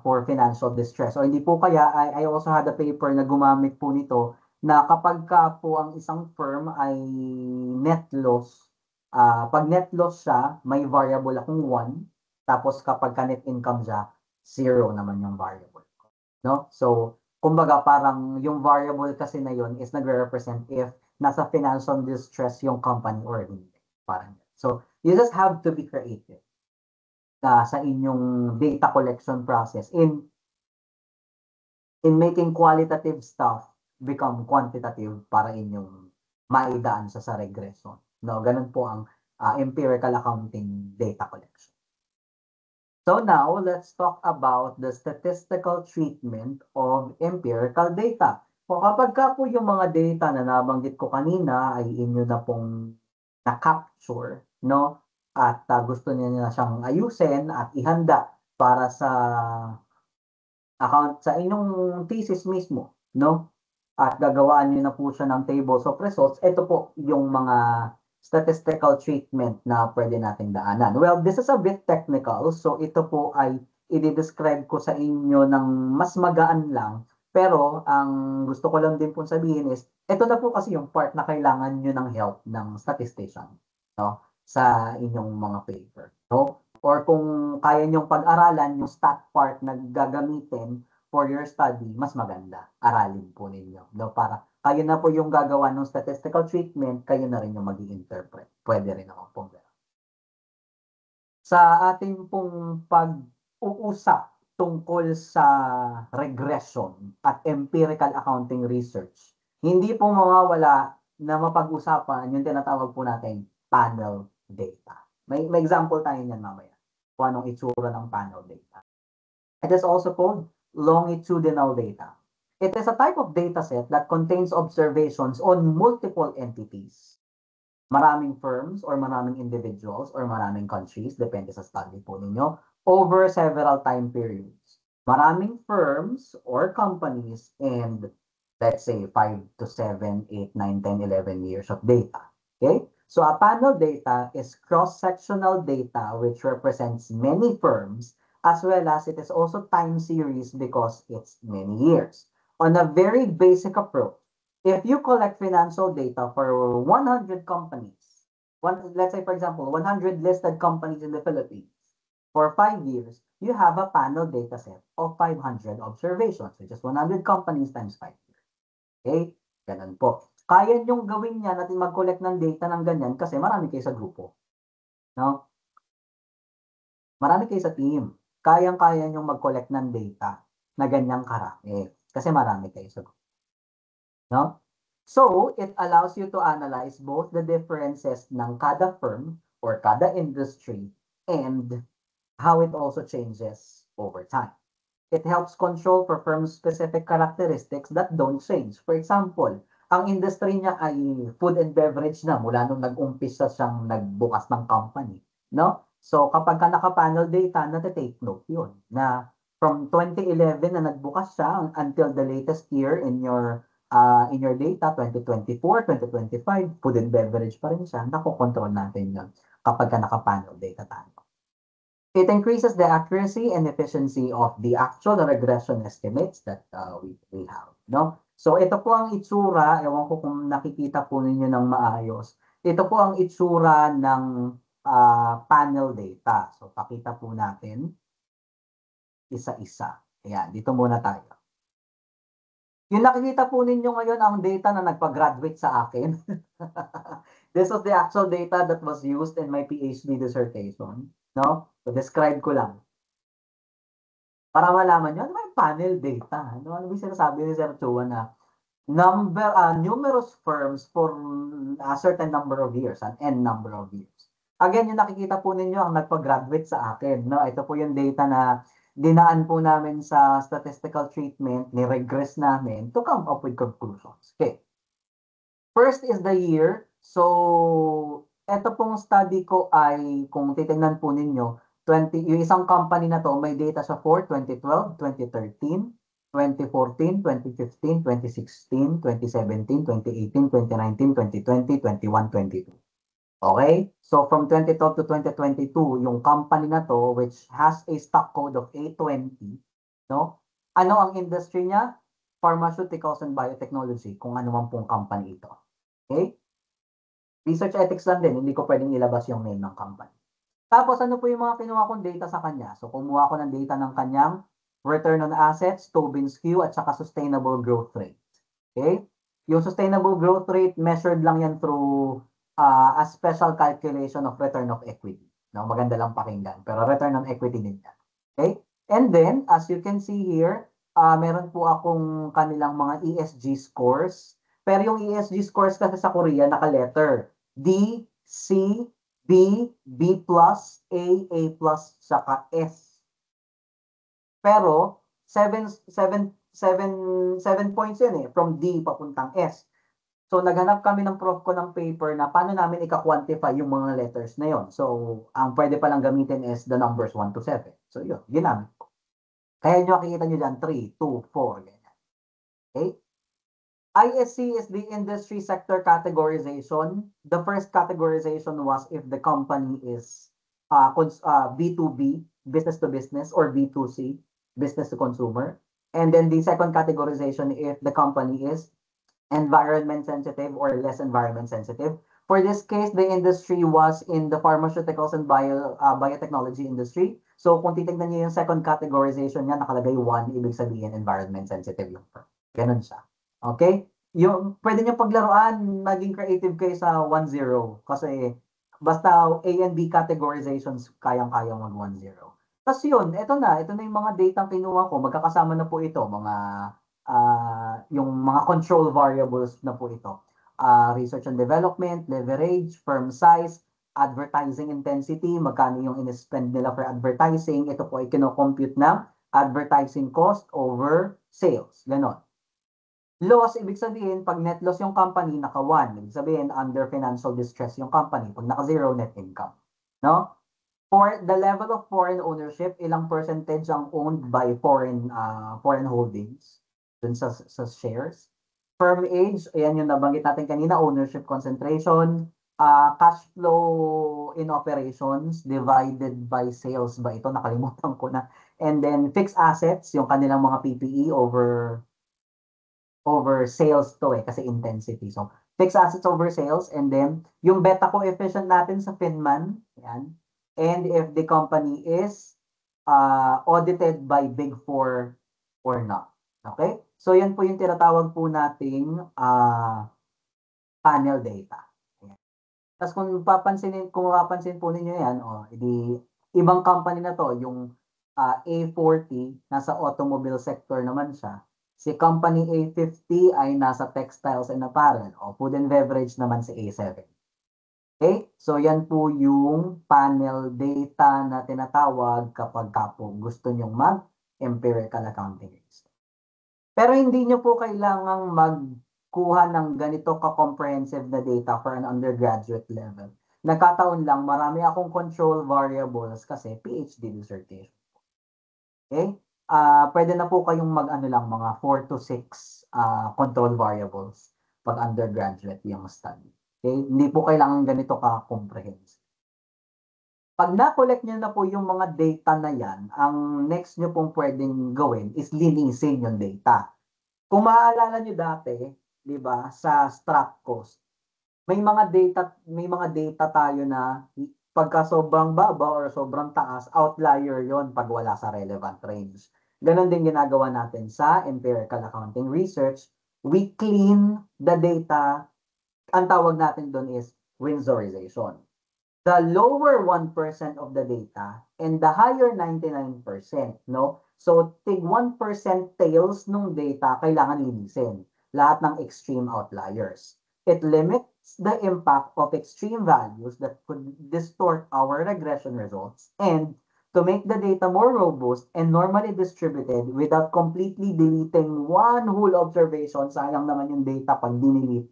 for financial distress. O hindi po kaya, I also had a paper na gumamit po nito na kapag ka po ang isang firm ay net loss, pag net loss siya, may variable akong 1. Tapos kapag ka net income siya, 0 naman yung variable. No? So, kumbaga parang yung variable kasi na yun is nagre-represent if nasa financial distress yung company or hindi. Parang. So, you just have to be creative sa inyong data collection process in making qualitative stuff become quantitative para inyong maidaan sa regression. No, ganun po ang empirical accounting data collection. So now, let's talk about the statistical treatment of empirical data. So kapag ka po yung mga data na nabanggit ko kanina ay inyo na pong na-capture, no? At gusto niyo na siyang ayusin at ihanda para sa account sa inyong thesis mismo, no? At gagawaan niyo na po siya ng tables of results. Ito po yung mga statistical treatment na pwede nating daanan. Well, this is a bit technical, so ito po ay i-describe ko sa inyo ng mas magaan lang. Pero ang gusto ko lang din po sabihin is, ito na po kasi yung part na kailangan nyo ng help ng statistician, no? Sa inyong mga paper. No? Or kung kaya nyong pag-aralan yung stat part na gagamitin for your study, mas maganda. Aralin po ninyo. No? Para kayo na po yung gagawa ng statistical treatment, kayo na rin yung mag-i-interpret. Pwede rin naman po. Sa ating pong uusap tungkol sa regression at empirical accounting research, hindi po mawawala na mapag-usapan yung tinatawag po nating panel data. May example tayo niyan mamaya kung anong itsura ng panel data. It is also called longitudinal data. It is a type of data set that contains observations on multiple entities. Maraming firms or maraming individuals or maraming countries, depende sa study po ninyo, over several time periods. Maraming firms or companies and let's say 5 to 7, 8, 9, 10, 11 years of data. Okay? So a panel data is cross-sectional data which represents many firms as well as it is also time series because it's many years. On a very basic approach, if you collect financial data for 100 companies, let's say for example, 100 listed companies in the Philippines, for 5 years, you have a panel data set of 500 observations, which is 100 companies times 5 years. Okay? Ganun po. Kaya nyong gawin yan natin mag-collect ng data ng ganyan kasi marami kayo sa grupo. No? Marami kayo sa team. Kayang-kaya nyong mag-collect ng data na ganyang karami kasi marami kayo sa grupo. No? So, it allows you to analyze both the differences ng kada firm or kada industry and how it also changes over time. It helps control for firm-specific characteristics that don't change. For example, ang industry niya ay food and beverage na mula nung nag-umpisa siyang nagbukas ng company. No? So, kapag ka naka-panel data, nati-take note yun. Na from 2011 na nagbukas siya until the latest year in your data, 2024, 2025, food and beverage pa rin siya. Nakokontrol natin yun kapag ka naka-panel data tayo. It increases the accuracy and efficiency of the actual regression estimates that we have. No? So ito po ang itsura, ewan ko kung nakikita po ninyo ng maayos. Ito po ang itsura ng panel data. So pakita po natin isa-isa. Ayan, dito muna tayo. Yung nakikita po ninyo ngayon ang data na nagpa-graduate sa akin. This was the actual data that was used in my PhD dissertation. No? So, describe ko lang. Para malaman nyo, ano ba yung panel data? Ano ba sinasabi ni Sir Chua na numerous firms for a certain number of years, an n number of years. Again, yung nakikita po ninyo ang nagpa-graduate sa akin. No? Ito po yung data na dinaan po namin sa statistical treatment, ni-regress namin to come up with conclusions. Okay. First is the year. So, ito pong study ko ay, kung titingnan po ninyo, yung isang company na to, may data sa for 2012, 2013, 2014, 2015, 2016, 2017, 2018, 2019, 2020, 21, 22. Okay? So, from 2012 to 2022, yung company na to, which has a stock code of A20, no? Ano ang industry niya? Pharmaceuticals and biotechnology, kung ano man pong company ito. Okay? Research ethics lang din, hindi ko pwedeng ilabas yung name ng company. Tapos ano po yung mga kinuha kong data sa kanya? So kumuha ko ng data ng kanyang return on assets, Tobin skew, at saka sustainable growth rate. Okay? Yung sustainable growth rate, measured lang yan through a special calculation of return of equity. No, maganda lang pakinggan, pero return on equity din yan. Okay? And then, as you can see here, meron po akong kanilang mga ESG scores. Pero yung ESG scores kasi sa Korea, naka-letter D, C, B, B+, A+, saka S. Pero, 7 points yun from D papuntang S. So, naghanap kami ng prof ko ng paper na paano namin ika-quantify yung mga letters na yon. So, ang pwede palang gamitin is the numbers 1 to 7. So, yun, ginamit ko. Kaya nyo makikita nyo dyan, 3, 2, 4, ganyan. Okay? ISC is the industry sector categorization. The first categorization was if the company is B2B, business to business, or B2C, business to consumer. And then the second categorization if the company is environment sensitive or less environment sensitive. For this case, the industry was in the pharmaceuticals and biotechnology industry. So kung titignan niyo yung second categorization niya, nakalagay 1, ibig sabihin environment sensitive yung firm. Ganun siya. Okay? Yung pwede niyo paglaruan, maging creative kayo sa 1-0 kasi basta A and B categorizations kayang-kaya mag 1-0. Tas yun, ito na yung mga datang kinuha ko, magkakasama na po ito, yung mga control variables na po ito. Research and development, leverage, firm size, advertising intensity, magkano yung in-spend nila for advertising, ito po ay kino-compute ng advertising cost over sales, ganon. Loss, ibig sabihin, pag net loss yung company, naka 1. Ibig sabihin, under financial distress yung company. Pag naka 0, net income. No? For the level of foreign ownership, ilang percentage ang owned by foreign holdings dun sa shares. Firm age, ayan yung nabanggit natin kanina, ownership concentration, cash flow in operations divided by sales ba ito? Nakalimutan ko na. And then fixed assets, yung kanilang mga PPE over sales to kasi intensity. So, fixed assets over sales, and then yung beta coefficient natin sa Finman, yan. And if the company is audited by Big Four or not. Okay? So, yan po yung tinatawag po nating panel data. Ayan. Tapos kung mapapansin po ninyo yan, edi, ibang company na to, yung A40, nasa automobile sector naman siya. Si company A50 ay nasa textiles and apparel. Food and beverage naman si A7. Okay? So, yan po yung panel data na tinatawag kapag po gusto nyong mag-empirical accounting. Pero hindi nyo po kailangang magkuha ng ganito ka-comprehensive na data for an undergraduate level. Nagkataon lang, marami akong control variables kasi PhD dissertation. Okay? Pwede na po kayong mga 4 to 6 control variables pag undergraduate yung study. Okay? Hindi po kailangan ganito ka-comprehensive. Pag na-collect nyo na po yung mga data na yan, ang next nyo pong pwedeng gawin is linisin yung data. Kung maaalala nyo dati, di ba, sa strap cost, may mga data tayo na pagka sobrang baba or sobrang taas, outlier yon pag wala sa relevant range. Ganon din ginagawa natin sa empirical accounting research. We clean the data. Ang tawag natin doon is Windsorization. The lower 1% of the data and the higher 99%, no? So, tig 1% tails nung data kailangan linisin. Lahat ng extreme outliers. It limits the impact of extreme values that could distort our regression results, and to make the data more robust and normally distributed without completely deleting one whole observation, sayang naman yung data pag dinelete.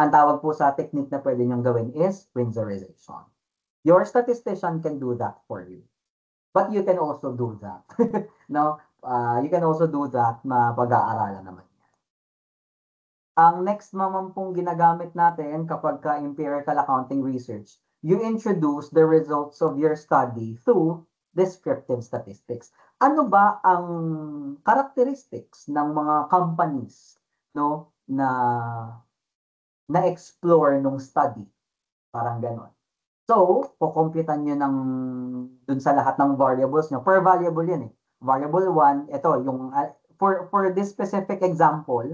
Ang tawag po sa technique na pwede nyong gawin is Windsorization. Your statistician can do that for you. But you can also do that. No? You can also do that, mapag-aaralan naman yan. Ang next naman pong ginagamit natin kapag empirical accounting research, you introduce the results of your study through descriptive statistics. Ano ba ang characteristics ng mga companies, no, na-explore nung study? Parang ganon. So, kukumputan nyo dun sa lahat ng variables nyo. Per variable yan eh. Variable 1, ito, for this specific example,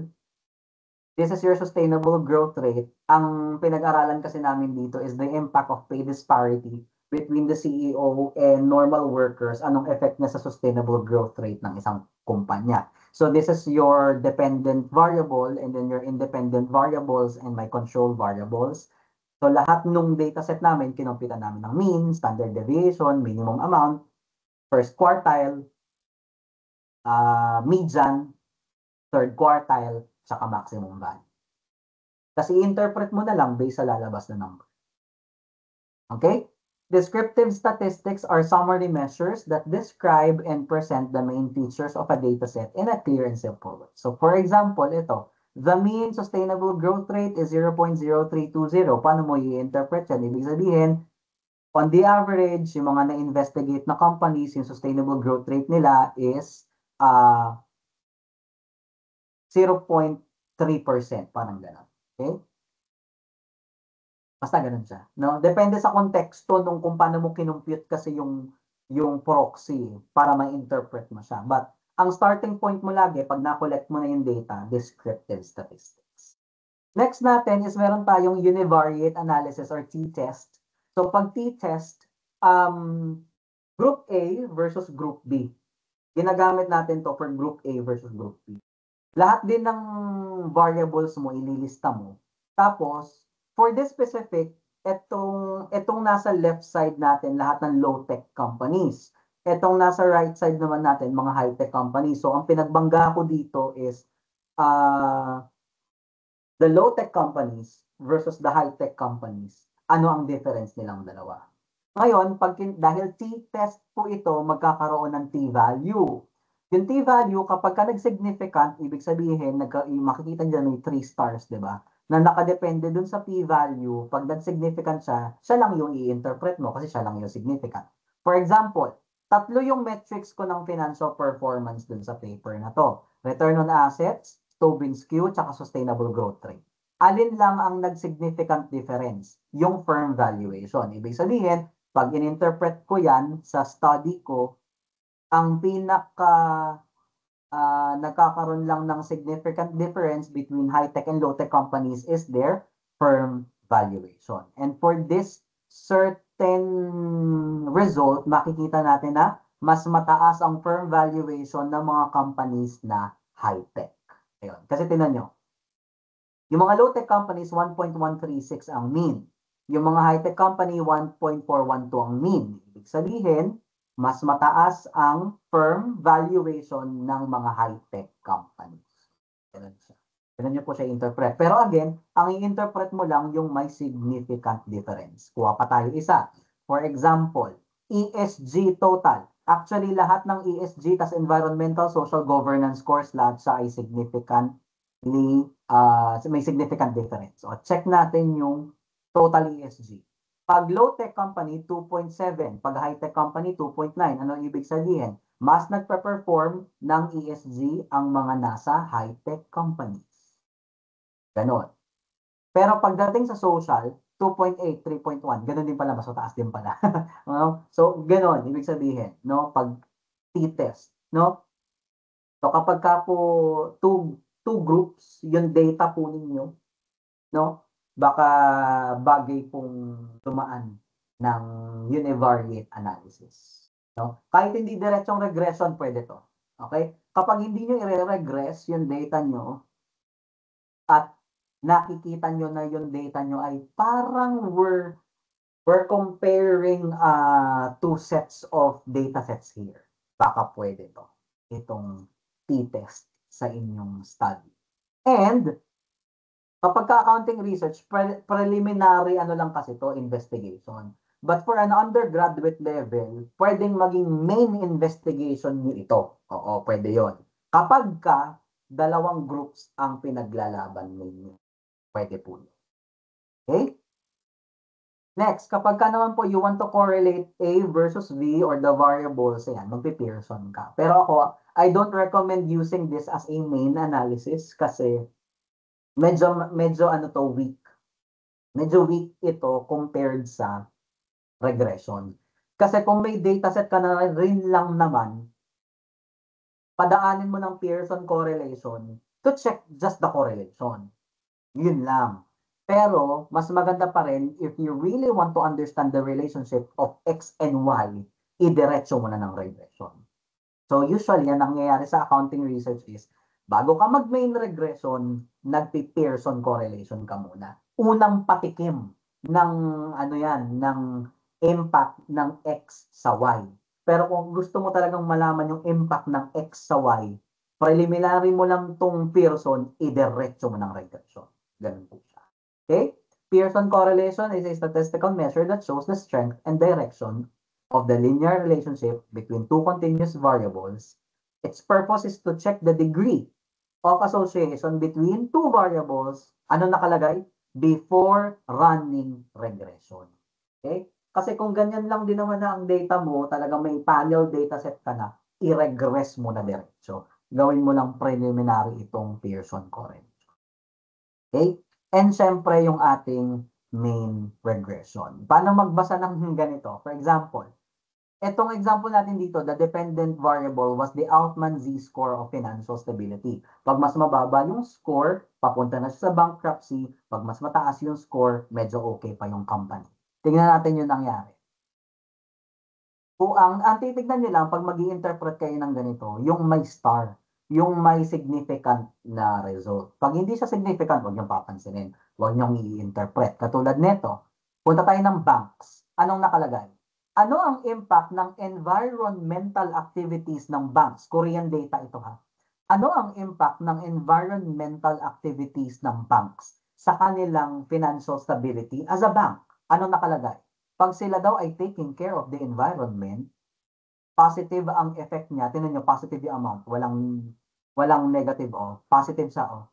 this is your sustainable growth rate. Ang pinag-aralan kasi namin dito is the impact of pay disparity between the CEO and normal workers. Anong effect niya sa sustainable growth rate ng isang kumpanya. So this is your dependent variable, and then your independent variables and my control variables. So lahat nung dataset namin, kinumpitan namin ng mean, standard deviation, minimum amount, first quartile, median, third quartile, saka maximum value. Kasi interpret mo na lang based sa lalabas na number. Okay? Descriptive statistics are summary measures that describe and present the main features of a dataset in a clear and simple way. So for example, ito, the mean sustainable growth rate is 0.0320. Paano mo i-interpret yan? Ibig sabihin, on the average, yung mga na-investigate na companies, yung sustainable growth rate nila is 0.3%. Parang gano'n. Okay? Basta ganun siya. No? Depende sa konteksto nung kung paano mo kinumpute kasi yung proxy para ma-interpret mo siya. But ang starting point mo lagi, pag na-collect mo na yung data, descriptive statistics. Next natin is meron tayong univariate analysis or t-test. So pag t-test, Group A versus Group B. Ginagamit natin to for Group A versus Group B. Lahat din ng variables mo, ililista mo. Tapos, for this specific, itong nasa left side natin, lahat ng low-tech companies. Itong nasa right side naman natin, mga high-tech companies. So, ang pinagbangga ko dito is the low-tech companies versus the high-tech companies. Ano ang difference nilang dalawa? Ngayon, dahil t-test po ito, magkakaroon ng t-value. Yung t-value, kapag ka nag-significant, ibig sabihin, makikita dyan may 3 stars, di ba? Na nakadepende dun sa p-value, pag nag-significant siya, siya lang yung i-interpret mo kasi siya lang yung significant. For example, 3 yung metrics ko ng financial performance dun sa paper na to. Return on assets, Tobin skew, tsaka sustainable growth rate. Alin lang ang nag-significant difference? Yung firm valuation. Ibig sabihin, pag in-interpret ko yan sa study ko, ang nagkakaroon lang ng significant difference between high-tech and low-tech companies is their firm valuation. And for this certain result, makikita natin na mas mataas ang firm valuation ng mga companies na high-tech. Ayun. Kasi tingnan nyo, yung mga low-tech companies, 1.136 ang mean. Yung mga high-tech company, 1.412 ang mean. Ibig sabihin, mas mataas ang firm valuation ng mga high-tech companies. Ganun siya. Ganun niyo po siya interpret. Pero again, ang i-interpret mo lang yung may significant difference. Kuha pa tayo isa. For example, ESG total. Actually, lahat ng ESG, tas environmental, social governance scores, lahat siya ay may significant difference. O, check natin yung total ESG. Pag low-tech company, 2.7. Pag high-tech company, 2.9. Ano ibig sabihin? Mas nagpe-perform ng ESG ang mga nasa high-tech companies. Ganon. Pero pagdating sa social, 2.8, 3.1. Ganon din pala, mas mataas din pala. So, ganon, ibig sabihin, no? Pag t-test, no? So, kapag ka po two groups, yung data po ninyo, no? Baka bagay pong dumaan ng univariate analysis. No? Kahit hindi diretsong regression, pwede to. Okay? Kapag hindi nyo i-regress yung data nyo at nakikita nyo na yung data nyo ay parang we're comparing two sets of data sets here. Baka pwede to. Itong t-test sa inyong study. And kapag ka-accounting research, preliminary ano lang kasi to, investigation. But for an undergraduate level, pwedeng maging main investigation nyo ito. Oo, pwede yon. Kapag ka, dalawang groups ang pinaglalaban ninyo. Pwede po. Okay? Next, kapag ka naman po you want to correlate A versus V or the variables, ayan, magpi-Pearson ka. Pero ako, I don't recommend using this as a main analysis kasi medyo ano to, weak. Medyo weak ito compared sa regression. Kasi kung may dataset ka na rin lang naman, padaanin mo ng Pearson correlation to check just the correlation. Yun lang. Pero, mas maganda pa rin if you really want to understand the relationship of X and Y, idiretso mo na ng regression. So, usually, yan nangyayari sa accounting research is, bago ka mag-main regression, nagpi-Pearson correlation ka muna. Unang patikim ng, ng impact ng X sa Y. Pero kung gusto mo talagang malaman yung impact ng X sa Y, preliminary mo lang tong Pearson, idiretso mo ng regression. Ganun po siya. Okay? Pearson correlation is a statistical measure that shows the strength and direction of the linear relationship between two continuous variables. Its purpose is to check the degree of association between two variables, ano nakalagay? Before running regression. Okay? Kasi kung ganyan lang din naman na ang data mo, talagang may panel dataset ka na, i-regress mo na diretso. Gawin mo lang preliminary itong Pearson correlation. Okay? And syempre yung ating main regression. Paano magbasa ng ganito? For example, etong example natin dito, the dependent variable was the Altman Z-score of financial stability. Pag mas mababa yung score, papunta na siya sa bankruptcy. Pag mas mataas yung score, medyo okay pa yung company. Tingnan natin yung nangyari. Kung ang titignan niyo lang 'pag mag-i-interpret kayo ng ganito, yung may star, yung may significant na result. 'Pag hindi siya significant, huwag niyong papansinin, huwag niyong i-interpret. Katulad nito, punta tayo ng banks. Anong nakalagay? Ano ang impact ng environmental activities ng banks? Korean data ito ha. Ano ang impact ng environmental activities ng banks sa kanilang financial stability as a bank? Ano nakalagay? Pag sila daw ay taking care of the environment, positive ang effect niya. Tingnan niyo, positive yung amount. Walang negative positive siya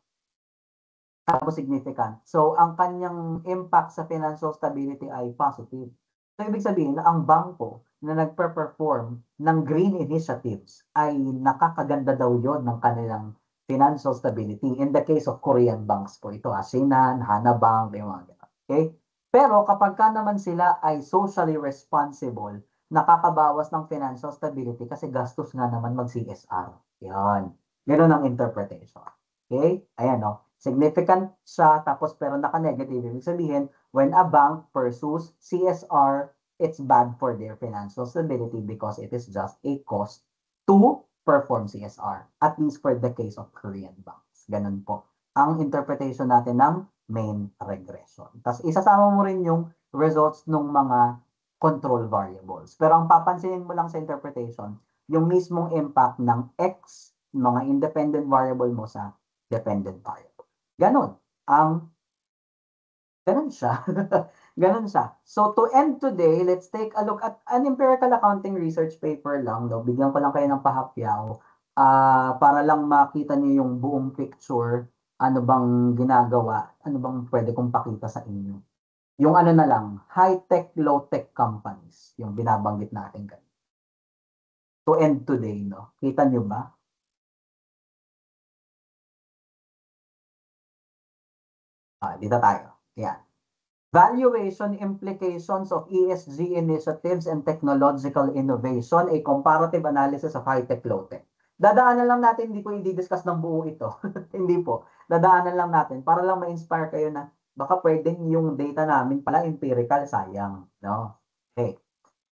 Tapos significant. So, ang kanyang impact sa financial stability ay positive. So, ibig sabihin na ang bangko na nagpe-perform ng green initiatives ay nakakaganda daw yon ng kanilang financial stability. In the case of Korean banks po ito, Asinan, Hana Bank, yung mga ganun. Okay? Pero kapag ka naman sila ay socially responsible, nakakabawas ng financial stability kasi gastos nga naman mag-CSR. Yan. Ganun ang interpretation. Okay? Ayan, no? Significant siya, tapos pero naka-negative. Ibig sabihin, when a bank pursues CSR, it's bad for their financial stability because it is just a cost to perform CSR. At least for the case of Korean banks. Ganun po ang interpretation natin ng main regression. Tapos isasama mo rin yung results ng mga control variables. Pero ang papansinin mo lang sa interpretation, yung mismong impact ng X, mga independent variable mo sa dependent variable. Ganon. Ganon siya. Ganon siya. So to end today, let's take a look at an empirical accounting research paper lang. No? Bigyan ko lang kayo ng pahapyaw para lang makita niyo yung buong picture. Ano bang ginagawa? Ano bang pwede kong pakita sa inyo? Yung ano na lang, high-tech, low-tech companies. Yung binabanggit natin kanina. To end today, no? Kita niyo ba? Dito tayo. Yan. Valuation implications of ESG initiatives and technological innovation, a comparative analysis of high-tech, low-tech. Dadaanan lang natin, hindi ko i-discuss ng buo ito. Hindi po. Dadaanan lang natin para lang ma-inspire kayo na baka pwedeng yung data namin pala empirical, sayang. No? Okay.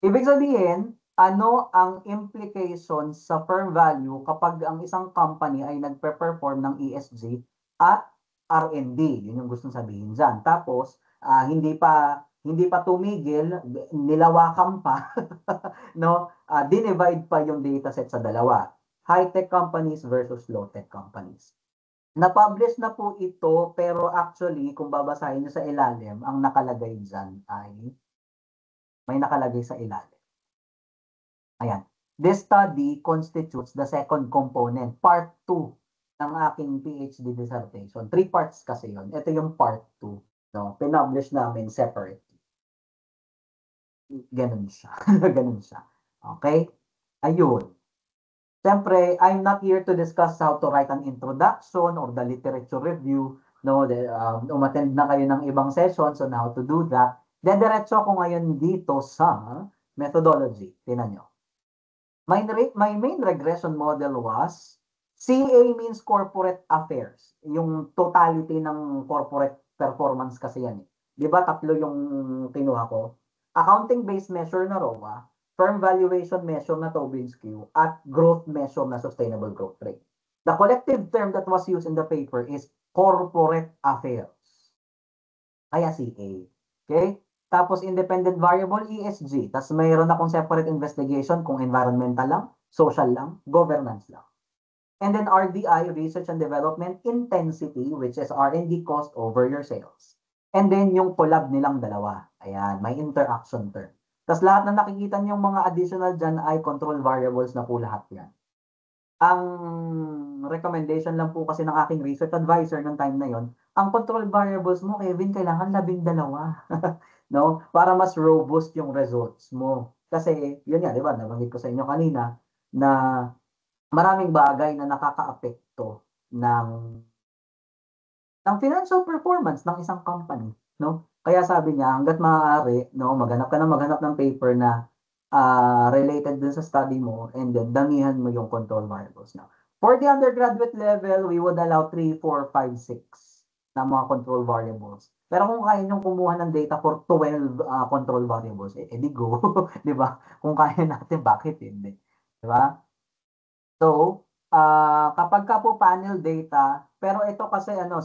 Ibig sabihin, ano ang implications sa firm value kapag ang isang company ay nagpe-perform ng ESG at R&D? Yun yung gustong sabihin dyan. Tapos, hindi pa tumigil, nilawakan pa, no? Dinivide pa yung dataset sa dalawa. High-tech companies versus low-tech companies. Na-publish na po ito, pero actually, kung babasahin nyo sa ilalim, ang nakalagay dyan ay may nakalagay sa ilalim. Ayan. This study constitutes the second component, part 2 ng aking PhD dissertation. 3 parts kasi yon. Ito yung part 2. No? Pinublish namin separately. Ganun siya. Ganun siya. Okay? Ayun. Siyempre, I'm not here to discuss how to write an introduction or the literature review. No, umattend na kayo ng ibang sessions on how to do that. Dediretso ako ngayon dito sa methodology. Tingnan nyo. My main regression model was CA means corporate affairs. Yung totality ng corporate performance kasi yan. Di ba tatlo yung kinuha ko? Accounting-based measure na ROA, firm valuation measure na Tobin skew, at growth measure na sustainable growth rate. The collective term that was used in the paper is corporate affairs. Kaya CA. Okay? Tapos independent variable, ESG. Tapos mayroon akong separate investigation kung environmental lang, social lang, governance lang. And then RDI, research and development intensity, which is R&D cost over your sales. And then yung collab nilang dalawa. Ayan, may interaction term. Tapos lahat na nakikita niyong mga additional dyan ay control variables na po lahat yan. Ang recommendation lang po kasi ng aking research advisor ng time na yon, ang control variables mo, Kevin, kailangan 12. No? Para mas robust yung results mo. Kasi, yun nga, di ba, nabanggit ko sa inyo kanina, na maraming bagay na nakakaapekto ng financial performance ng isang company. No? Kaya sabi niya, hanggat maaari, no, maghanap ka na maghanap ng paper na related dun sa study mo, and then damihan mo yung control variables. Now, for the undergraduate level, we would allow 3, 4, 5, 6. ng mga control variables. Pero kung kaya niyong kumuha ng data for 12 control variables, di go, di ba? Kung kaya natin, bakit hindi? Di ba? So, kapag ka po panel data, pero ito kasi ano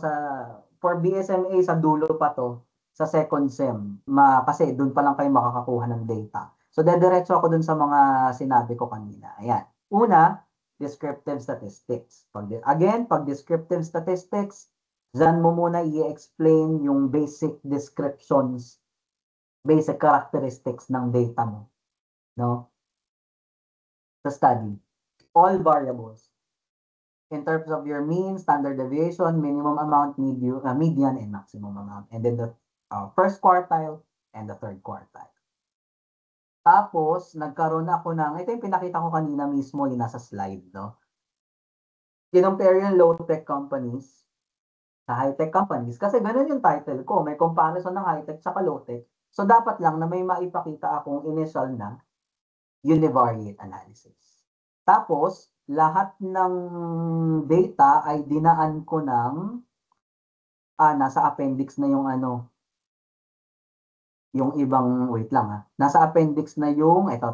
for BSMA sa dulo pa to, sa second sem, kasi doon pa lang kayo makakakuha ng data. So, dediretso ako dun sa mga sinabi ko kanina. Ayan. Una, descriptive statistics. Pag descriptive statistics, dyan mo muna i-explain yung basic descriptions, basic characteristics ng data mo. No? Sa study. All variables. In terms of your mean, standard deviation, minimum amount, median, and maximum amount. And then the first quartile and the third quartile. Tapos, nagkaroon ako ito yung pinakita ko kanina mismo, yung nasa slide, no? Kinompare yung low-tech companies sa high-tech companies. Kasi ganun yung title ko. May comparison ng high-tech sa low-tech. So, dapat lang na may maipakita akong initial na univariate analysis. Tapos, lahat ng data ay dinaan ko ng nasa appendix na yung yung ibang, wait lang nasa appendix na yung, ito,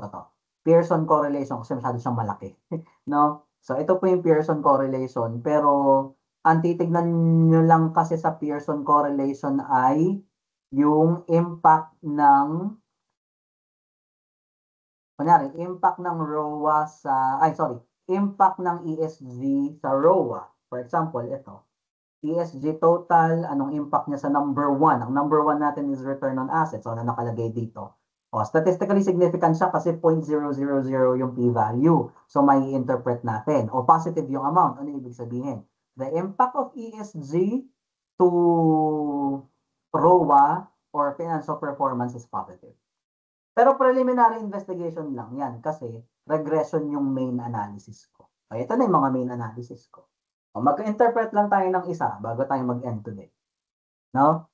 Pearson correlation kasi masyado siyang malaki. No? So, ito po yung Pearson correlation. Pero, ang titignan nyo lang kasi sa Pearson correlation ay yung impact ng impact ng ROA impact ng ESG sa ROA. For example, ito. ESG total, anong impact niya sa number 1? Ang number 1 natin is return on assets. So, ano nakalagay dito? Statistically significant siya kasi 0.000 yung p-value. So, may interpret natin. Positive yung amount. Ano ibig sabihin? The impact of ESG to ROA or financial performance is positive. Pero preliminary investigation lang yan kasi regression yung main analysis ko. Ito na yung mga main analysis ko. Mag-interpret lang tayo ng isa bago tayo mag-end today. No?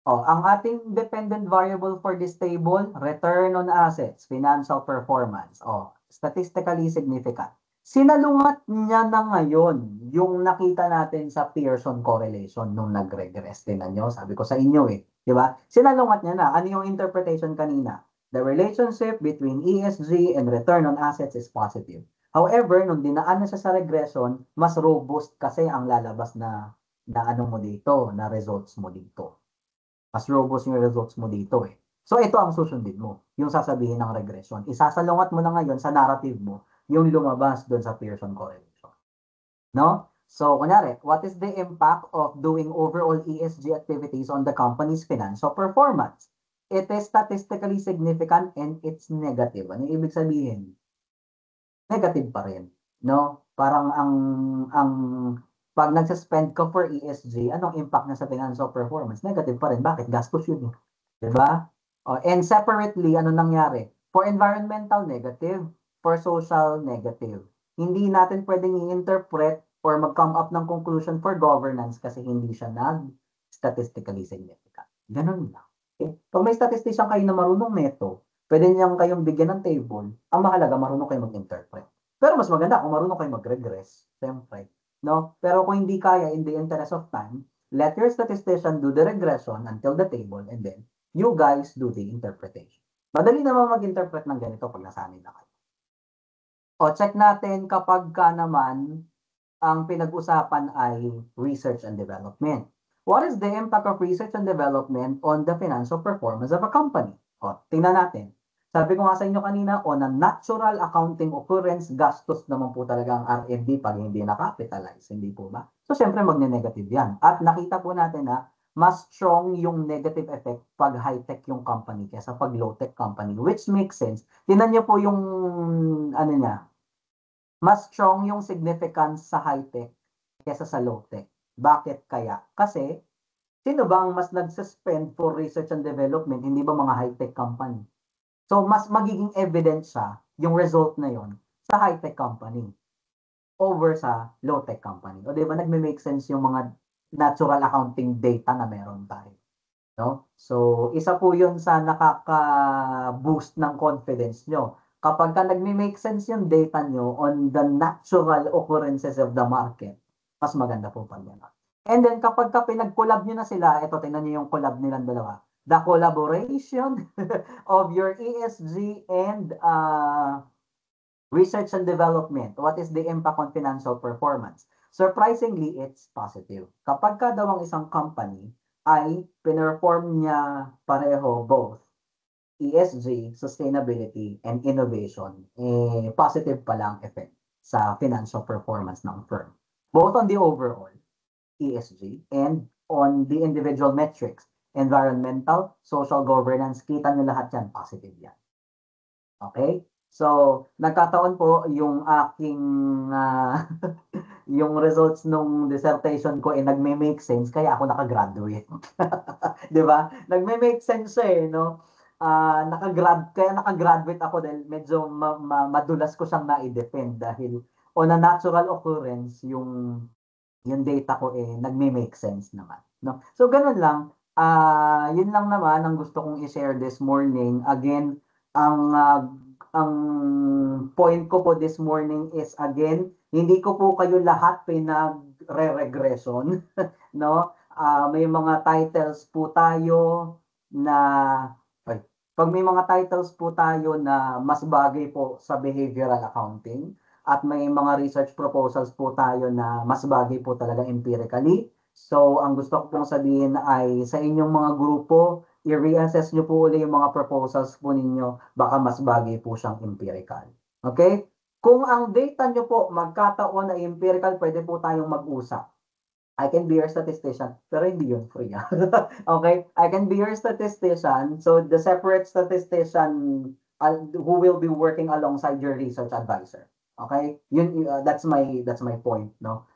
Ang ating dependent variable for this table, return on assets, financial performance. Statistically significant. Sinalungat niya na ngayon yung nakita natin sa Pearson correlation nung nag-regress. Tingnan nyo, sabi ko sa inyo di ba? Sinalungat niya na. Ano yung interpretation kanina? The relationship between ESG and return on assets is positive. However, nung dinaan na siya sa regression, mas robust kasi ang lalabas na ano mo dito, na results mo dito. Mas robust yung results mo dito So, ito ang susundin mo, yung sasabihin ng regression. Isasalungat mo na ngayon sa narrative mo, yung lumabas doon sa Pearson correlation. No? So, kunyari, what is the impact of doing overall ESG activities on the company's financial performance? It is statistically significant and it's negative. Ano yung ibig sabihin? Negative pa rin. No? Parang ang pag nagsuspend ka for ESG, anong impact na sa financial performance? Negative pa rin. Bakit? Gastos yun. Diba? And separately, ano nangyari? For environmental, negative. For social, negative. Hindi natin pwedeng i-interpret or mag-come up ng conclusion for governance kasi hindi siya statistically significant. Ganun lang. Pag may statistician kayo na marunong neto, pwede niyang kayong bigyan ng table. Ang mahalaga, marunong kayo mag-interpret. Pero mas maganda kung marunong kayo mag-regress. Siyempre. No? Pero kung hindi kaya, in the interest of time, let your statistician do the regression until the table and then you guys do the interpretation. Madali naman mag-interpret ng ganito pag nasanay na kayo. Check natin kapag ka naman ang pinag-usapan ay research and development. What is the impact of research and development on the financial performance of a company? Tingnan natin. Sabi ko nga sa inyo kanina, on a natural accounting occurrence, gastos naman po talaga ang R&D pag hindi na-capitalize. Hindi po ba? So, syempre, magne-negative yan. At nakita po natin na mas strong yung negative effect pag high-tech yung company kaysa pag low-tech company, which makes sense. Tingnan niyo po yung, mas strong yung significance sa high-tech kaysa sa low-tech. Bakit kaya? Kasi, sino ba ang mas nag-suspend for research and development? Hindi ba mga high-tech company? So, mas magiging evident siya, yung result na yon sa high-tech company over sa low-tech company. O di ba, nagme-make sense yung mga natural accounting data na meron tayo. No? So, isa po yun sa nakaka-boost ng confidence nyo. Kapag ka nagme-make sense yung data nyo on the natural occurrences of the market, mas maganda po pag yan. And then kapag pinag-collab nyo na sila, ito tingnan nyo yung collab nilang dalawa. The collaboration of your ESG and research and development. What is the impact on financial performance? Surprisingly, it's positive. Kapag ka daw ang isang company ay pinerform niya pareho both ESG, sustainability, and innovation, positive pa lang effect sa financial performance ng firm. Both on the overall ESG and on the individual metrics, environmental, social governance, kita nyo lahat yan, positive yan. Okay? So, nagkataon po yung aking yung results nung dissertation ko nagme-make sense kaya ako nakagraduate. 'Di ba? Nagme-make sense siya no. Kaya nakagraduate ako dahil medyo madulas ko siyang na-defend dahil on a natural occurrence yung data ko nagme-make sense naman, no? So ganun lang. Yun lang naman ang gusto kong i-share this morning. Again, ang point ko po this morning is again, hindi ko po kayo lahat pinagre-regression, no? May mga titles po tayo na pag may mga titles po tayo na mas bagay po sa behavioral accounting at may mga research proposals po tayo na mas bagay po talaga empirically. So, ang gusto ko pong sabihin ay sa inyong mga grupo, i-reassess nyo po ulit yung mga proposals po ninyo, baka mas bagay po siyang empirical. Okay? Kung ang data nyo po magkataon na empirical, pwede po tayong mag-usap. I can be your statistician, pero hindi yun free. Okay? I can be your statistician, so the separate statistician who will be working alongside your research advisor. Okay? That's my point, no?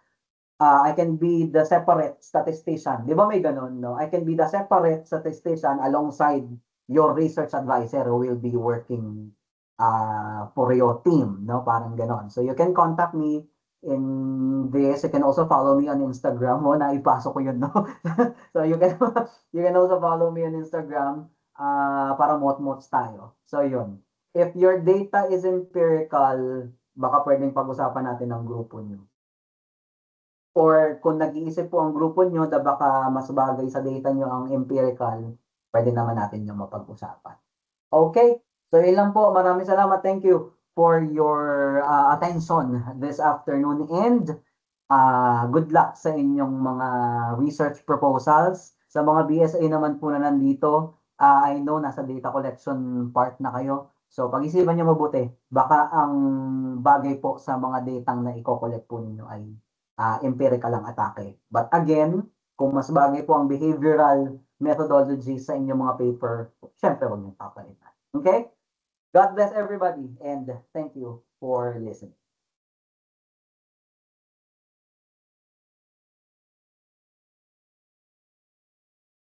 I can be the separate statistician. Di ba may ganun, no? I can be the separate statistician alongside your research advisor who will be working for your team, no? Parang ganon. So you can contact me in this. You can also follow me on Instagram. Mo na ipasok ko yun, no? So you can also follow me on Instagram para mot-mots tayo. So yun. If your data is empirical, baka pwedeng pag-usapan natin ng grupo nyo. Or kung nag-iisip po ang grupo nyo na baka mas bagay sa data nyo ang empirical, pwede naman natin yung mapag-usapan. Okay? So yun lang po. Maraming salamat. Thank you for your attention this afternoon and good luck sa inyong mga research proposals. Sa mga BSA naman po na nandito, I know nasa data collection part na kayo. So pag-isipan nyo mabuti, baka ang bagay po sa mga datang na i-collect po ninyo ay empirical ang atake. But again, kung mas bagay po ang behavioral methodology sa inyong mga paper, syempre huwag niyong papalitan. Okay? God bless everybody and thank you for listening.